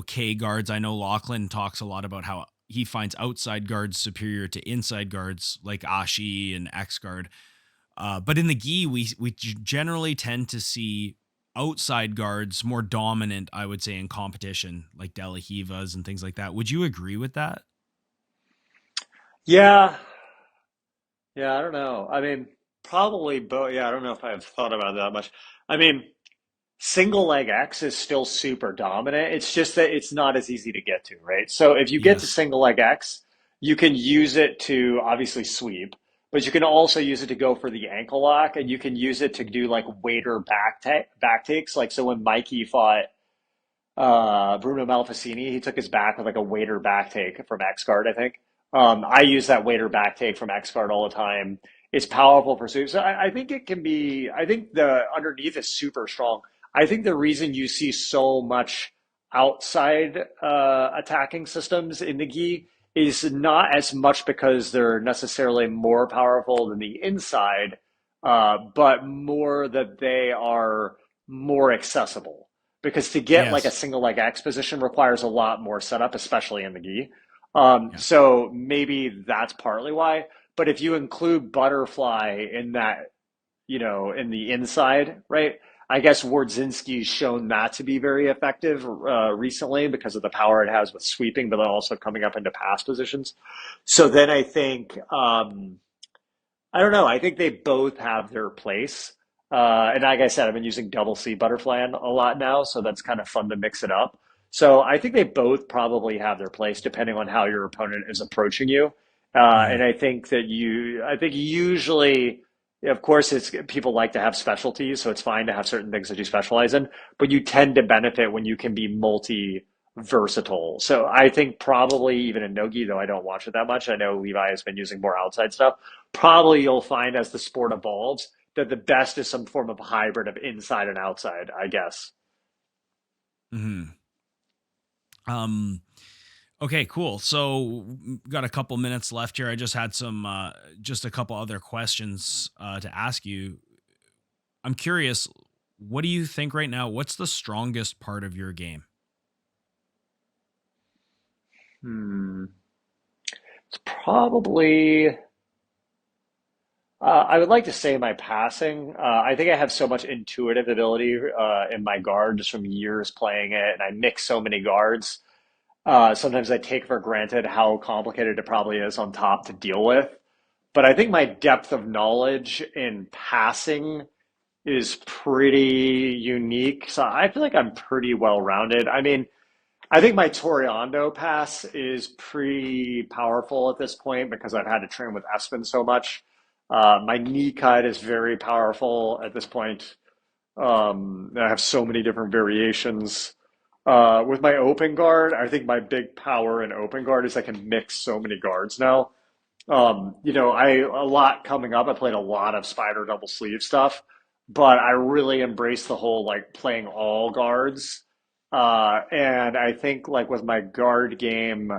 K guards. I know Lachlan talks a lot about how he finds outside guards superior to inside guards like Ashi and X guard. But in the gi, we generally tend to see outside guards more dominant, I would say, in competition, like De La Hivas and things like that. Would you agree with that? Yeah, yeah, I don't know. I mean, probably both. Yeah, I don't know if I've thought about it that much. I mean, single leg X is still super dominant. It's just that it's not as easy to get to, right? So if you get to Yes. single leg X, you can use it to obviously sweep, but you can also use it to go for the ankle lock, and you can use it to do like wader back takes. Like so when Mikey fought Bruno Malfacini, he took his back with like a wader back take from X guard, I think. I use that wader back take from X guard all the time. It's powerful for sweeps. So I think it can be. I think the underneath is super strong. I think the reason you see so much outside attacking systems in the gi is not as much because they're necessarily more powerful than the inside, but more that they are more accessible. Because to get like a Yes. single leg X position requires a lot more setup, especially in the gi. Yeah. So maybe that's partly why. But if you include butterfly in that, in the inside, right? I guess Wardzinski's shown that to be very effective recently because of the power it has with sweeping, but then also coming up into pass positions. So then I think I don't know. I think they both have their place. And like I said, I've been using double C butterfly a lot now, so that's kind of fun to mix it up. So I think they both probably have their place depending on how your opponent is approaching you. Mhm. And I think usually of course, it's people like to have specialties, so it's fine to have certain things that you specialize in, but you tend to benefit when you can be multi versatile. So I think probably even in Nogi, though I don't watch it that much, I know Levi has been using more outside stuff. Probably you'll find as the sport evolves that the best is some form of hybrid of inside and outside, I guess. Hmm. Um, okay, cool. So got a couple minutes left here. I just had just a couple other questions to ask you. I'm curious, what do you think right now? What's the strongest part of your game? Hmm. It's probably I would like to say my passing. I think I have so much intuitive ability in my guard just from years playing it, and I mix so many guards. Sometimes I take for granted how complicated it probably is on top to deal with. But I think my depth of knowledge in passing is pretty unique. So I feel like I'm pretty well rounded. I mean, I think my Toriando pass is pretty powerful at this point because I've had to train with Espen so much. My knee cut is very powerful at this point. I have so many different variations. With my open guard, I think my big power in open guard is I can mix so many guards now. A lot coming up. I played a lot of spider double sleeve stuff, but I really embraced the whole like playing all guards. And I think like with my guard game,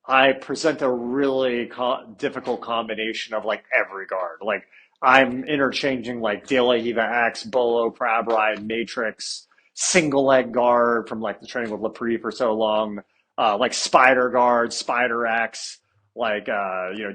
I present a really difficult combination of like every guard. Like I'm interchanging like De La Hiva X, Bolo, Crab Ride, Matrix, single leg guard from like the training with Lepri for so long, like Spider Guard, Spider X, like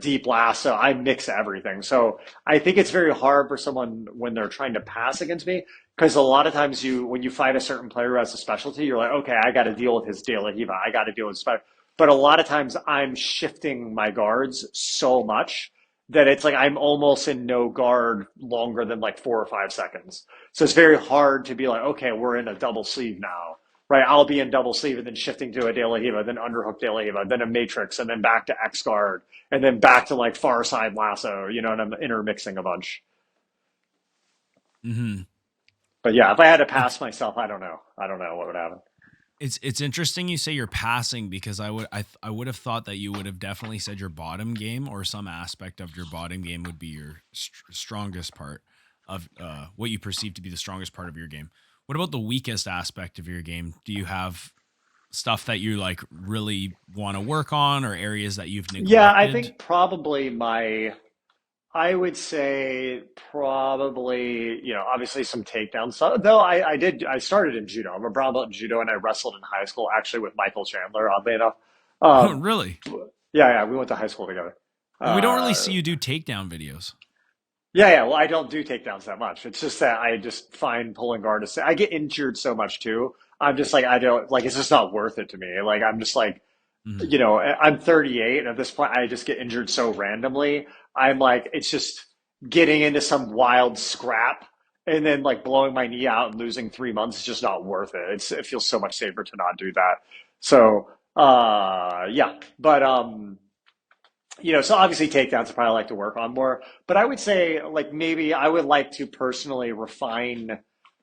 Deep Lasso. I mix everything. So I think it's very hard for someone when they're trying to pass against me because a lot of times when you fight a certain player who has a specialty, you're like, okay, I got to deal with his De La Hiva. I got to deal with Spider. But a lot of times I'm shifting my guards so much that it's like I'm almost in no guard longer than like 4 or 5 seconds. So it's very hard to be like, okay, we're in a double sleeve now, right? I'll be in double sleeve and then shifting to a De La Hiva, then underhook De La Hiva, then a matrix, and then back to X guard, and then back to like far side lasso, and I'm intermixing a bunch. Hmm. But yeah, if I had to It's pass myself, I don't know. I don't know what would happen. it's interesting you say you're passing because I would have thought that you would have definitely said your bottom game or some aspect of your bottom game would be your strongest part of what you perceive to be the strongest part of your game. What about the weakest aspect of your game? Do you have stuff that you like really want to work on or areas that you've Yeah, I neglected? think probably I would say probably, obviously some takedown stuff. Though I started in judo. I'm a brown belt in judo and I wrestled in high school actually with Michael Chandler, oddly enough. Oh, Um, really? yeah, we went to high school together. Well, we don't really Uh, see you do takedown videos. yeah. Well, I don't do takedowns that much. It's just that I just find pulling guard I get injured so much too. I'm just like, I don't like, it's just not worth it to me. Like, I'm just like, Hmm. I'm 38, and at this point, I just get injured so randomly. I'm like, it's just getting into some wild scrap and then like blowing my knee out and losing 3 months is just not worth it. It feels so much safer to not do that. So, yeah, but so obviously takedowns I probably like to work on more. But I would say like maybe I would like to personally refine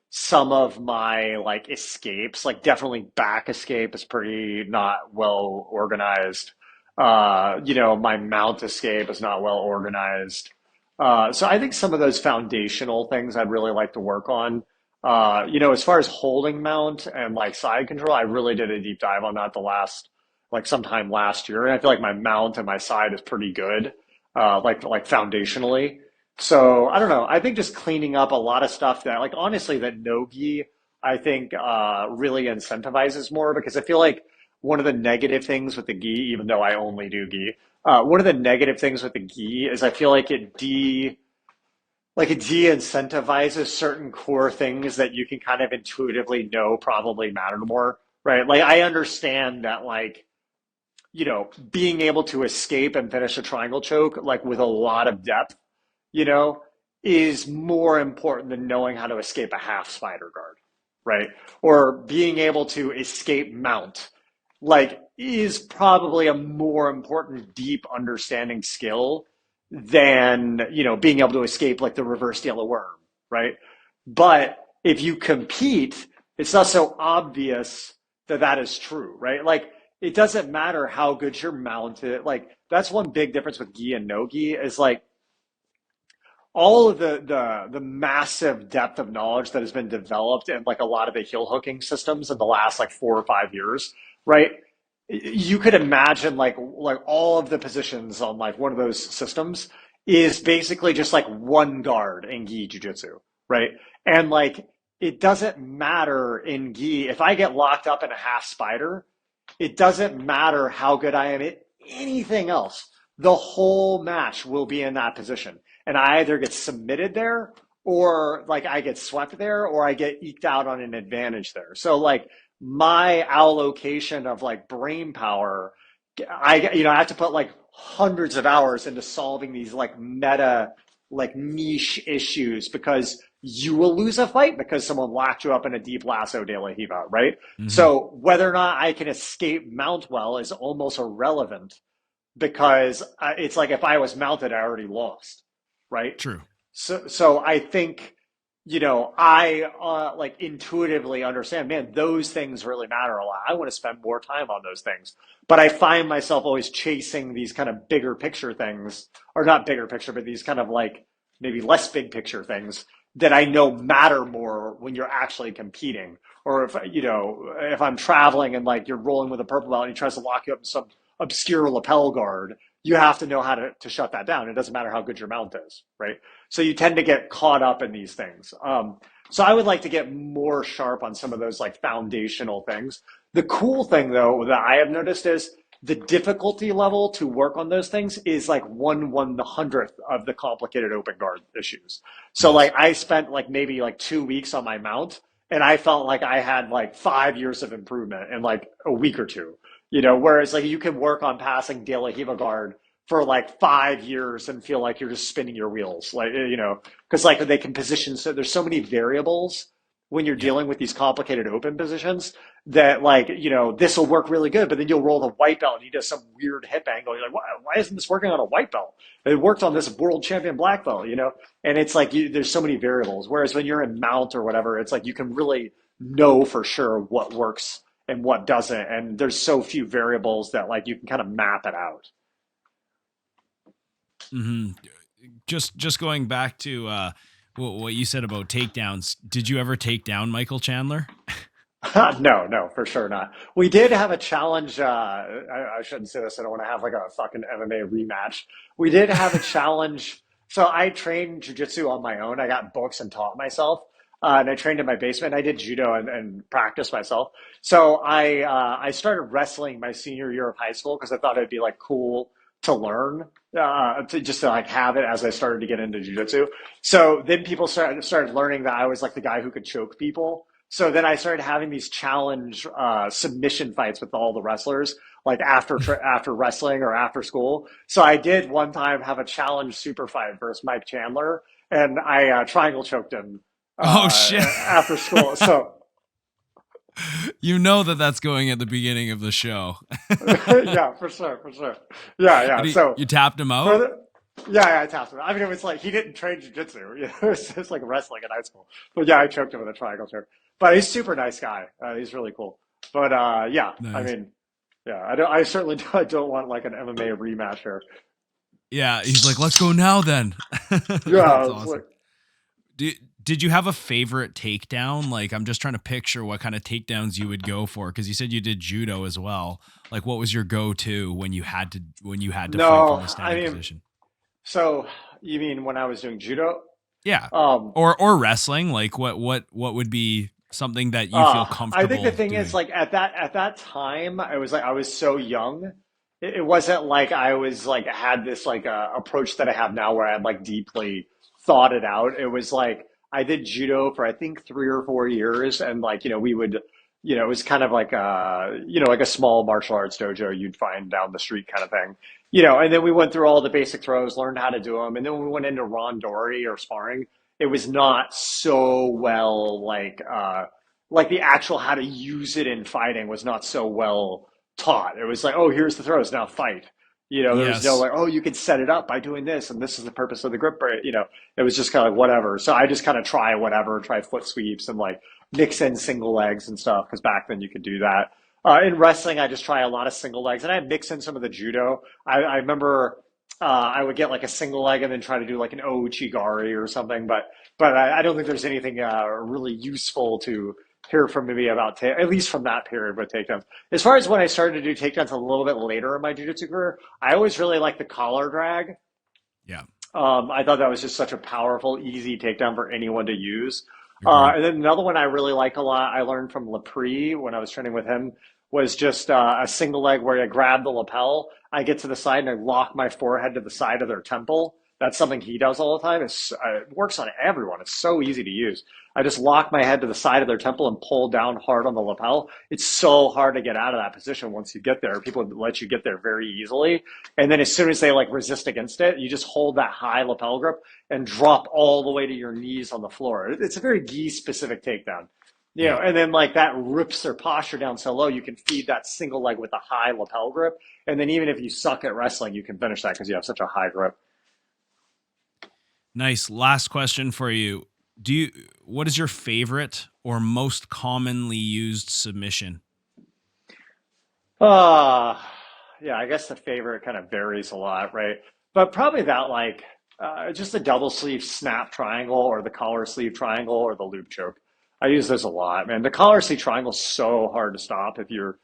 some of my like escapes, like definitely back escape is pretty not well organized. My mount escape is not well organized. So I think some of those foundational things I'd really like to work on. As far as holding mount and like side control, I really did a deep dive on that like sometime last year. And I feel like my mount and my side is pretty good, like foundationally. So I don't know. I think just cleaning up a lot of stuff that, like, honestly, that Nogi, I think, really incentivizes more because I feel like one of the negative things with the Gi, even though I only do Gi, one of the negative things with the Gi is I feel like it de-incentivizes certain core things that you can kind of intuitively know probably matter more, right? Like I understand that, like, being able to escape and finish a triangle choke, like with a lot of depth you know, is more important than knowing how to escape a half spider guard, right? Or being able to escape mount, like, is probably a more important deep understanding skill than, being able to escape like the reverse yellow worm, right? But if you compete, it's not so obvious that that is true, right? Like it doesn't matter how good you're mounted. Like that's one big difference with gi and no gi is like all of the massive depth of knowledge that has been developed in like a lot of the heel hooking systems in the last like 4 or 5 years, right? You could imagine like all of the positions on like one of those systems is basically just like one guard in gi jiu-jitsu, right? And like it doesn't matter in gi if I get locked up in a half spider, it doesn't matter how good I am at anything else. The whole match will be in that position. And I either get submitted there or like I get swept there or I get eked out on an advantage there. So like my allocation of like brain power, I have to put like hundreds of hours into solving these like meta, like niche issues because you will lose a fight because someone locked you up in a deep lasso de la Hiva, right? Hmm. So whether or not I can escape mount well is almost irrelevant because it's like if I was mounted, I already lost, right? True. So I think, I like intuitively understand, man, those things really matter a lot. I want to spend more time on those things. But I find myself always chasing these kind of bigger picture things, or not bigger picture, but these kind of like maybe less big picture things that I know matter more when you're actually competing. Or if I'm traveling and like you're rolling with a purple belt and he tries to lock you up in some obscure lapel guard, you have to know how to shut that down. It doesn't matter how good your mount is, right? So you tend to get caught up in these things. So I would like to get more sharp on some of those like foundational things. The cool thing though that I have noticed is the difficulty level to work on those things is like 1/100th of the complicated open guard issues. So Nice. like I spent like maybe like 2 weeks on my mount and I felt like I had like 5 years of improvement in like a week or two. Whereas like you can work on passing De La Hiva guard for like 5 years and feel like you're just spinning your wheels, like because like they can position. So there's so many variables when you're Yeah. dealing with these complicated open positions that like this will work really good, but then you'll roll the white belt and he does some weird hip angle. You're like, why isn't this working on a white belt? It worked on this world champion black belt, and it's like there's so many variables. Whereas when you're in mount or whatever, it's like you can really know for sure what works and what doesn't, and there's so few variables that like you can kind of map it out. Hmm. Just going back to what you said about takedowns. Did you ever take down Michael Chandler? No, no, for sure not. We did have a challenge. I shouldn't say this. I don't want to have like a fucking MMA rematch. We did have a challenge. So I trained jujitsu on my own. I got books and taught myself. And I trained in my basement. I did judo and practiced myself. So I started wrestling my senior year of high school because I thought it'd be like cool to learn, to just to like have it as I started to get into jujitsu. So then people started learning that I was like the guy who could choke people. So then I started having these challenge submission fights with all the wrestlers, like after wrestling or after school. So I did one time have a challenge super fight versus Mike Chandler, and I triangle choked him Oh shit. after school. So You know that that's going at the beginning of the show. yeah, for sure, for sure. Yeah, yeah. So You tapped him for out? the yeah, I tapped him. I mean, it was like he didn't train jujitsu. It was just like wrestling in high school. But yeah, I choked him with a triangle choke. But he's a super nice guy. He's really cool. But yeah, I Nice. mean, yeah, I don't. I certainly I don't want like an MMA rematch here. Yeah, he's like, let's go now then. Yeah, That's it's like awesome. Did, did you have a favorite takedown? Like, I'm just trying to picture what kind of takedowns you would go for because you said you did judo as well. Like, what was your go-to when you had to fight from no. a I standing mean, position? so you mean when I was doing judo? Yeah, Um, or wrestling. Like, what would be something that you feel I think the comfortable thing is doing? like at that time I was like I was so young. It wasn't like I was like had this like approach that I have now where I had like deeply thought it out. It was like I did judo for I think 3 or 4 years, and like we would it was kind of like like a small martial arts dojo you'd find down the street kind of thing. And then we went through all the basic throws, learned how to do them, and then when we went into randori or sparring, it was not so well like the actual how to use it in fighting was not so well taught. It was like, oh, here's the throws, now fight. There was no Yes. like, oh, you could set it up by doing this, and this is the purpose of the grip break. It was just kind of like whatever. So I just kind of try whatever, try foot sweeps and like mix in single legs and stuff because back then you could do that. In wrestling, I just try a lot of single legs, and I mix in some of the judo. I remember I would get like a single leg and then try to do like an ouchigari or something, but I don't think there's anything really useful to hear from me about at least from that period with takedowns. As far as when I started to do takedowns a little bit later in my jiu-jitsu career, I always really liked the collar drag. Yeah. I thought that was just such a powerful, easy takedown for anyone to use. Agreed. And then another one I really like a lot, I learned from Lepri when I was training with him, was just a single leg where I grab the lapel, I get to the side and I lock my forehead to the side of their temple. That's something he does all the time. It works on everyone. It's so easy to use. I just lock my head to the side of their temple and pull down hard on the lapel. It's so hard to get out of that position once you get there. People let you get there very easily. And then as soon as they like resist against it, you just hold that high lapel grip and drop all the way to your knees on the floor. It's a very gi specific takedown. Yeah. And then like that rips their posture down so low, you can feed that single leg with a high lapel grip. And then even if you suck at wrestling, you can finish that because you have such a high grip. Nice. Last question for you. What is your favorite or most commonly used submission? Yeah, I guess the favorite kind of varies a lot, right? But probably that like just the double sleeve snap triangle or the collar sleeve triangle or the loop choke. I use those a lot, man. The collar sleeve triangle is so hard to stop if you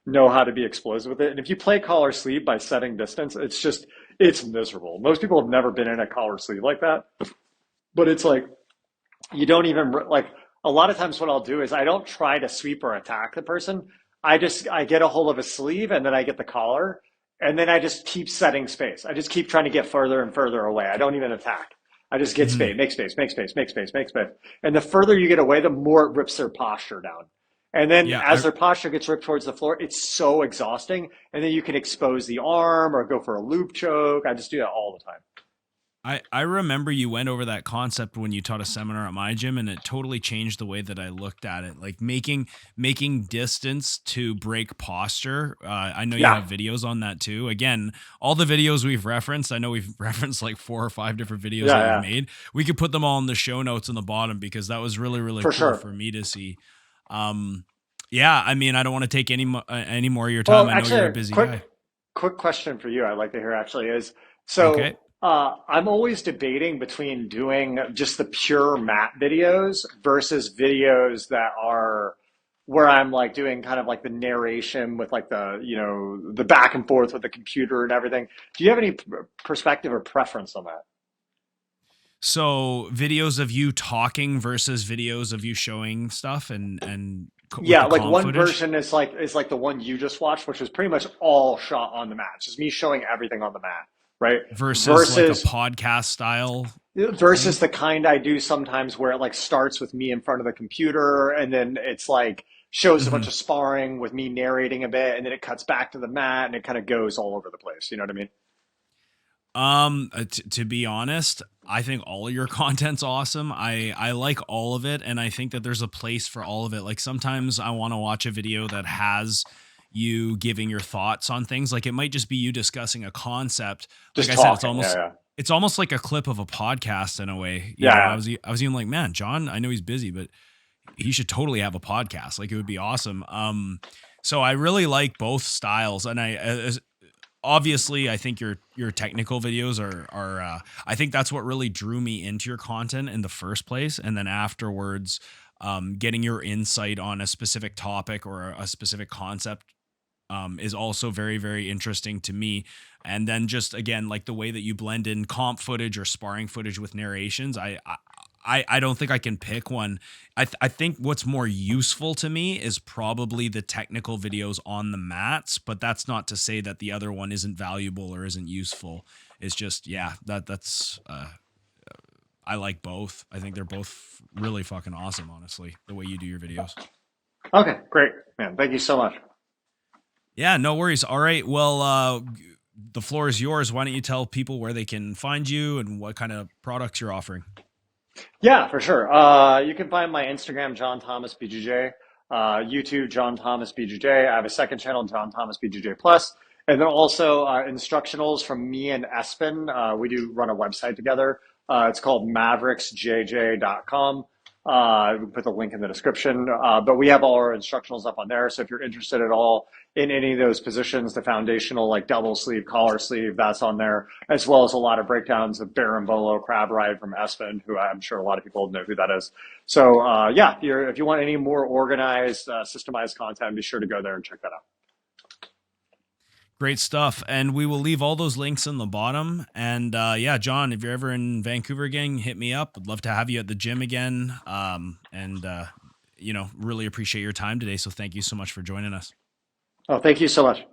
know how to be explosive with it. And if you play collar sleeve by setting distance, it's miserable. Most people have never been in a collar sleeve like that, but it's like you don't even like a lot of times what I'll do is I don't try to sweep or attack the person. I get a hold of a sleeve and then I get the collar and then I just keep setting space. I just keep trying to get further and further away. I don't even attack. I just get Mhm. space, make space, make space, make space, make space. And the further you get away, the more it rips their posture down. And then Yeah, as their posture gets ripped towards the floor, it's so exhausting. And then you can expose the arm or go for a loop choke. I just do that all the time. I remember you went over that concept when you taught a seminar at my gym, and it totally changed the way that I looked at it. Like making distance to break posture. I know you Yeah, have videos on that too. Again, all the videos we've referenced, I know we've referenced like 4 or 5 different videos yeah, that we've yeah, made. We could put them all in the show notes in the bottom because that was really really for cool sure. for me to see. Um, yeah, I mean, I don't want to take any more of your time. Well, I know actually, you're a a busy quick guy. quick question for you I'd like to hear actually is Okay. so I'm always debating between doing just the pure mat videos versus videos that are where I'm like doing kind of like the narration with like the back and forth with the computer and everything. Do you have any perspective or preference on that? So videos of you talking versus videos of you showing stuff with Yeah, the like comp one footage version is like the one you just watched, which was pretty much all shot on the mat. It's just me showing everything on the mat, right? versus like a Versus podcast style thing. versus the kind I do sometimes where it like starts with me in front of the computer and then it's like shows a bunch Mhm. of sparring with me narrating a bit and then it cuts back to the mat and it kind of goes all over the place. You know what I mean? To be honest, I think all of your content's awesome. I like all of it, and I think that there's a place for all of it. Like sometimes I want to watch a video that has you giving your thoughts on things. Like it might just be you discussing a concept. Like Just I said, it's talking. Yeah, almost yeah. it's almost like a clip of a podcast in a way. Yeah, I yeah. was even like, man, John, I know he's busy, but he should totally have a podcast. Like it would be awesome. So I really like both styles, and obviously I think your technical videos are I think that's what really drew me into your content in the first place, and then afterwards getting your insight on a specific topic or a specific concept is also very very interesting to me. And then just again like the way that you blend in comp footage or sparring footage with narrations, I don't think I can pick one. I think what's more useful to me is probably the technical videos on the mats, but that's not to say that the other one isn't valuable or isn't useful. It's just yeah, that's I like both. I think they're both really fucking awesome, honestly, the way you do your videos. Okay, great, man. Thank you so much. Yeah, no worries. All right. Well, the floor is yours. Why don't you tell people where they can find you and what kind of products you're offering? Yeah, for sure. You can find my Instagram, John Thomas BJJ, YouTube, John Thomas BJJ. I have a second channel, John Thomas BJJ Plus, And then also instructionals from me and Espen. We do run a website together. It's called mavericksjj.com. We put the link in the description. But we have all our instructionals up on there. So if you're interested at all in any of those positions, the foundational like double sleeve, collar sleeve, that's on there, as well as a lot of breakdowns of Berimbolo crab ride from Espen, who I'm sure a lot of people know who that is. So yeah, if you want any more organized, systemized content, be sure to go there and check that out. Great stuff. And we will leave all those links in the bottom. And yeah, John, if you're ever in Vancouver again, hit me up. I'd love to have you at the gym again. Really appreciate your time today. So thank you so much for joining us. Oh, thank you so much.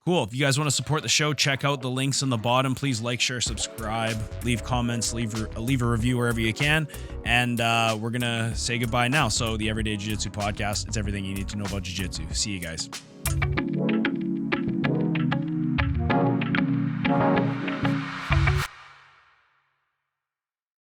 Cool. If you guys want to support the show, check out the links in the bottom. Please like, share, subscribe, leave comments, leave a review wherever you can. And we're going to say goodbye now. So the Everyday Jiu-Jitsu podcast, it's everything you need to know about Jiu-Jitsu. See you guys.